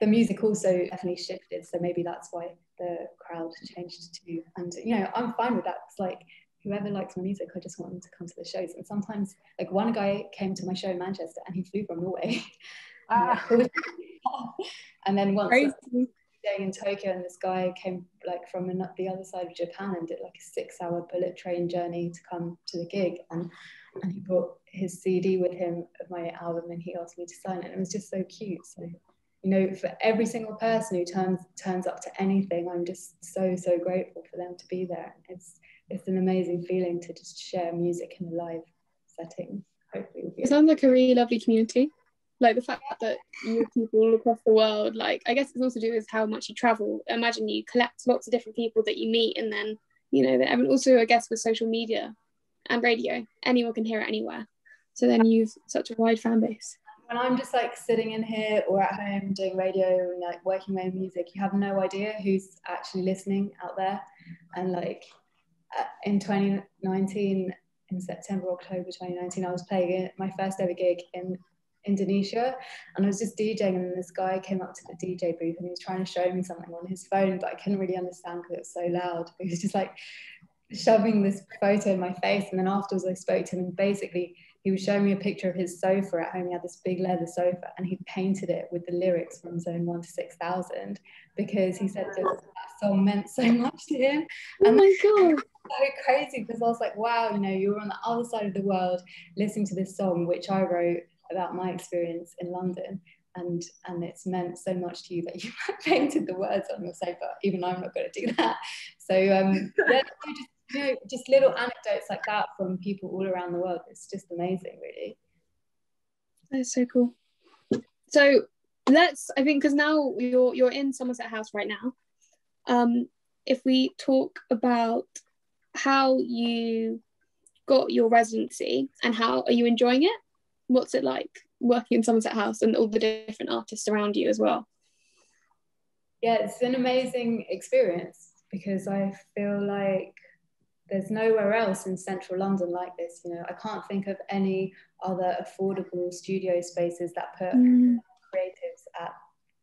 the music also definitely shifted, so maybe that's why the crowd changed too. And you know, I'm fine with that. It's like, whoever likes my music, I just want them to come to the shows. And sometimes, like, one guy came to my show in Manchester and he flew from Norway. And then once staying in Tokyo, and this guy came like from the other side of Japan and did like a 6-hour bullet train journey to come to the gig, and he brought his CD with him of my album, and he asked me to sign it. And it was just so cute. So, you know, for every single person who turns up to anything, I'm just so grateful for them to be there. It's an amazing feeling to just share music in a live setting. Hopefully, it sounds like a really lovely community. Like the fact that you have people all across the world. Like, I guess it's also to do with how much you travel. Imagine you collect lots of different people that you meet, and then, you know, and also I guess with social media and radio, anyone can hear it anywhere. So then you've such a wide fan base. When I'm just like sitting in here or at home doing radio and like working my own music, you have no idea who's actually listening out there. And like in 2019, in September, October 2019, I was playing my first ever gig in Indonesia, and I was just DJing, and this guy came up to the DJ booth and he was trying to show me something on his phone, but I couldn't really understand because it was so loud. He was just like shoving this photo in my face, and then afterwards I spoke to him, and basically he was showing me a picture of his sofa at home. He had this big leather sofa, and he painted it with the lyrics from Zone 1 to 6000, because he said that song meant so much to him. Oh my God. So crazy, because I was like, wow, you know, you were on the other side of the world listening to this song, which I wrote about my experience in London. and it's meant so much to you that you painted the words on your sofa. Even I'm not going to do that. So yeah, just little anecdotes like that from people all around the world. It's just amazing, really. That's so cool. So I think, because now you're in Somerset House right now, if we talk about how you got your residency and how are you enjoying it? What's it like working in Somerset House and all the different artists around you as well? Yeah, it's an amazing experience because I feel like there's nowhere else in central London like this. You know, I can't think of any other affordable studio spaces that put creatives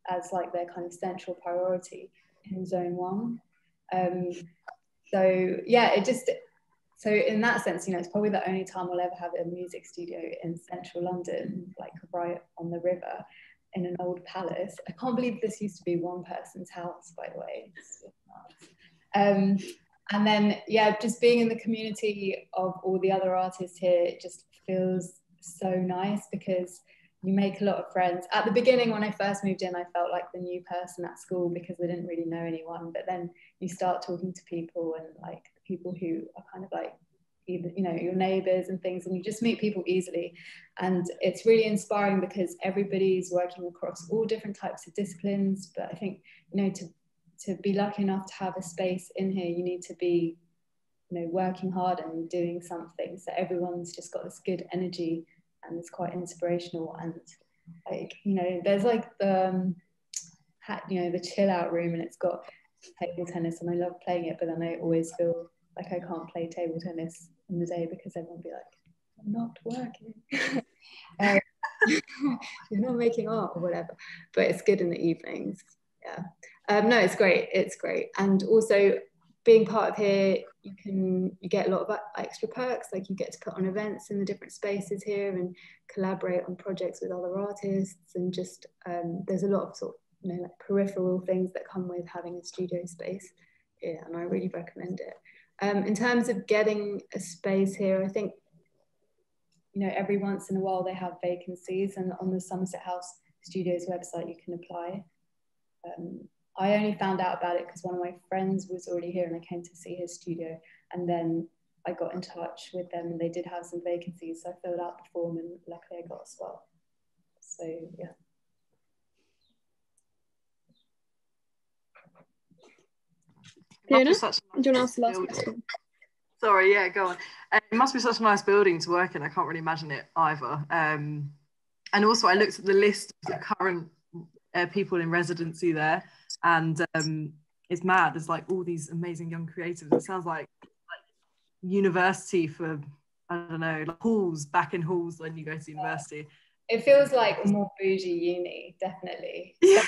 as like their kind of central priority in Zone 1. So yeah, so in that sense, you know, it's probably the only time we'll ever have a music studio in central London, like right on the river in an old palace. I can't believe this used to be one person's house, by the way. It's nuts. And then, yeah, just being in the community of all the other artists here, it just feels so nice because you make a lot of friends. At the beginning, when I first moved in, I felt like the new person at school because I didn't really know anyone. But then you start talking to people and like people who are kind of like either, you know, your neighbors and things, and you just meet people easily. And it's really inspiring because everybody's working across all different types of disciplines. But I think, you know, to be lucky enough to have a space in here, you need to be, you know, working hard and doing something. So everyone's just got this good energy and it's quite inspirational. And like, you know, there's like the you know, the chill out room, and it's got table tennis, and I love playing it, but then I always feel like I can't play table tennis in the day because everyone will be like, I'm not working. You're not making art or whatever, but it's good in the evenings. Yeah. No, it's great. It's great. And also being part of here, you get a lot of extra perks. Like you get to put on events in the different spaces here and collaborate on projects with other artists, and just there's a lot of sort of, you know, like peripheral things that come with having a studio space. Yeah, and I really recommend it. In terms of getting a space here, I think, you know, every once in a while they have vacancies, and on the Somerset House Studios website you can apply. I only found out about it because one of my friends was already here and I came to see his studio, and then I got in touch with them and they did have some vacancies, so I filled out the form and luckily I got a spot. So yeah. Fiona, do you want to ask the last question? Sorry, yeah, go on. It must be such a nice building to work in. I can't really imagine it either. And also I looked at the list of the current people in residency there, and it's mad. There's like all these amazing young creatives. It sounds like university for, I don't know, like halls, back in halls when you go to university. It feels like a more bougie uni, definitely. Yeah.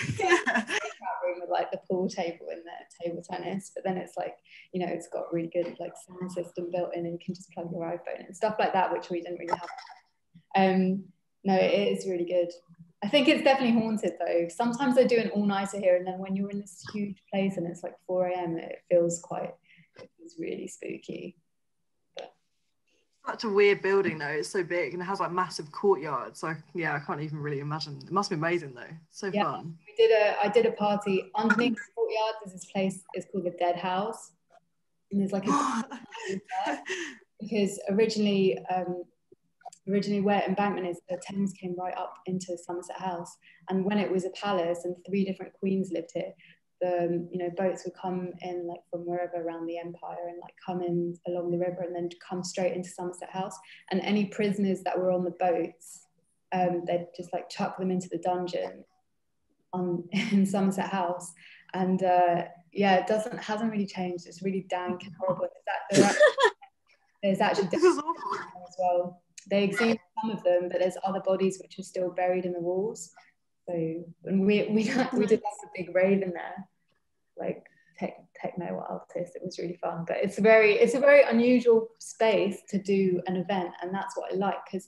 Room with like the pool table in there, table tennis, but then it's like, you know, it's got really good like sound system built in and you can just plug your iPhone and stuff like that, which we didn't really have. No, it is really good. I think it's definitely haunted though. Sometimes they do an all-nighter here, and then when you're in this huge place and it's like 4 a.m, it feels really spooky. Such a weird building though. It's so big and it has like massive courtyards. So yeah, I can't even really imagine. It must be amazing though. So yeah, fun. I did a party underneath the courtyard. There's this place, it's called the Dead House, and there's like a because originally where Embankment is, the Thames came right up into Somerset House, and when it was a palace and 3 different queens lived here, the, you know, boats would come in like from wherever around the empire and like come in along the river and then come straight into Somerset House, and any prisoners that were on the boats, they'd just like chuck them into the dungeon in Somerset House. And yeah, it hasn't really changed. It's really dank and horrible. There's actually this is awful as well. They exhumed some of them, but there's other bodies which are still buried in the walls. So, and we did like a big rave in there, like techno artists. It was really fun, but it's a very unusual space to do an event, and that's what I like, because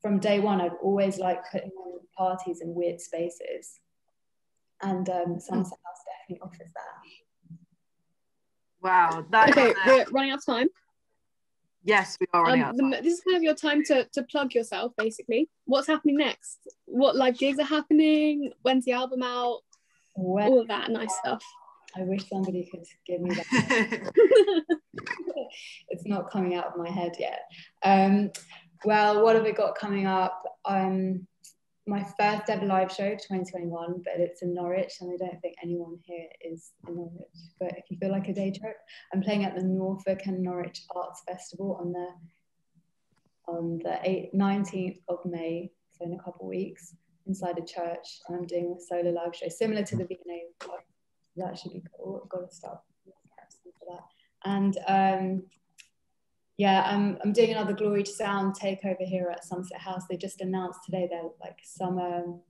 from day one I've always liked putting on parties in weird spaces, and Somerset House definitely offers that. Wow, okay, we're running out of time. Yes, we are running out of time. This is kind of your time to plug yourself, basically. What's happening next? What live gigs are happening? When's the album out? All of that nice stuff. I wish somebody could give me that. It's not coming out of my head yet. Well, what have we got coming up? My first ever live show of 2021, but it's in Norwich, and I don't think anyone here is in Norwich. But if you feel like a day trip, I'm playing at the Norfolk and Norwich Arts Festival on the 19th of May, so in a couple of weeks, inside a church, and I'm doing a solo live show similar to the V&A. That should be cool. I've got to start for that. And yeah, I'm doing another Glory to Sound takeover here at Somerset House. They just announced today their like summer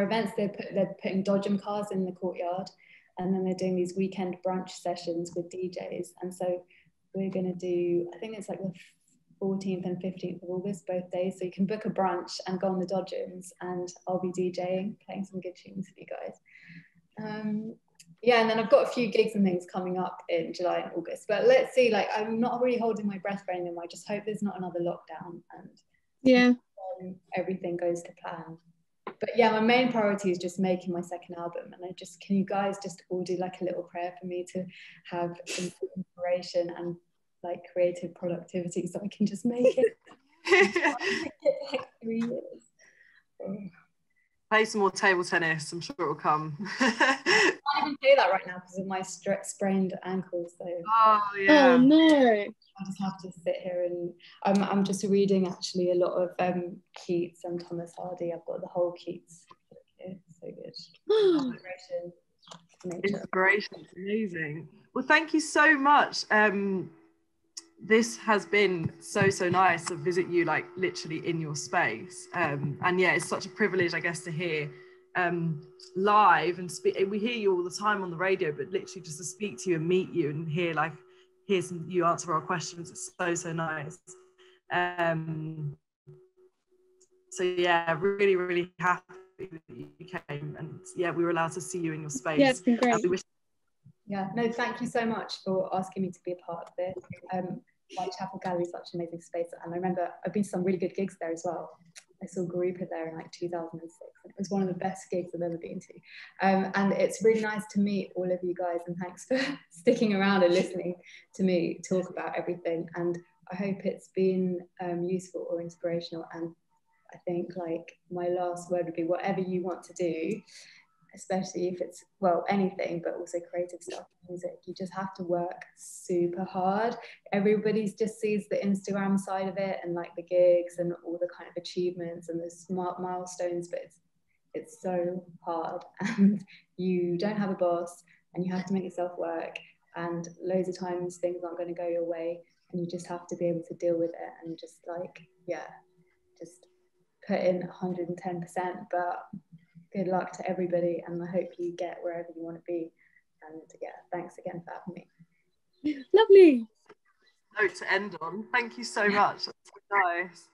events. They're putting Duchamp cars in the courtyard, and then they're doing these weekend brunch sessions with DJs. And so we're gonna do, I think it's like the 14th and 15th of August, both days. So you can book a brunch and go on the Duchamps, and I'll be DJing, playing some good tunes for you guys. Yeah, and then I've got a few gigs and things coming up in July and August, but let's see. Like, I'm not really holding my breath for anything. I just hope there's not another lockdown, and everything goes to plan. But yeah, my main priority is just making my second album, and can you guys just all do like a little prayer for me to have inspiration and like creative productivity so I can just make it. Like 3 years. Play some more table tennis. I'm sure it'll come. I can't even do that right now because of my sprained ankles. So. Oh yeah. Oh no. I just have to sit here and I'm just reading actually a lot of Keats and Thomas Hardy. I've got the whole Keats. It's so good. Inspiration. It's amazing. Well, thank you so much. This has been so nice to visit you like literally in your space, and yeah, it's such a privilege, I guess, to hear live and speak. We hear you all the time on the radio, but literally just to speak to you and meet you and hear you answer our questions, it's so nice. So yeah, really happy that you came, and yeah, we were allowed to see you in your space. Yeah, it's been great. Yeah, no, thank you so much for asking me to be a part of this. Whitechapel Gallery is such an amazing space, and I remember I've been to some really good gigs there as well. I saw Grouper there in like 2006, and it was one of the best gigs I've ever been to. And it's really nice to meet all of you guys, and thanks for sticking around and listening to me talk about everything. And I hope it's been useful or inspirational. And I think like my last word would be whatever you want to do, especially if it's, well, anything, but also creative stuff, music, you just have to work super hard. Everybody just sees the Instagram side of it and like the gigs and all the kind of achievements and the smart milestones, but it's so hard, and you don't have a boss, and you have to make yourself work, and loads of times things aren't going to go your way, and you just have to be able to deal with it and just like, yeah, just put in 110%. But good luck to everybody, and I hope you get wherever you want to be. And yeah, thanks again for having me. Lovely. Note to end on. Thank you so much. That's so nice.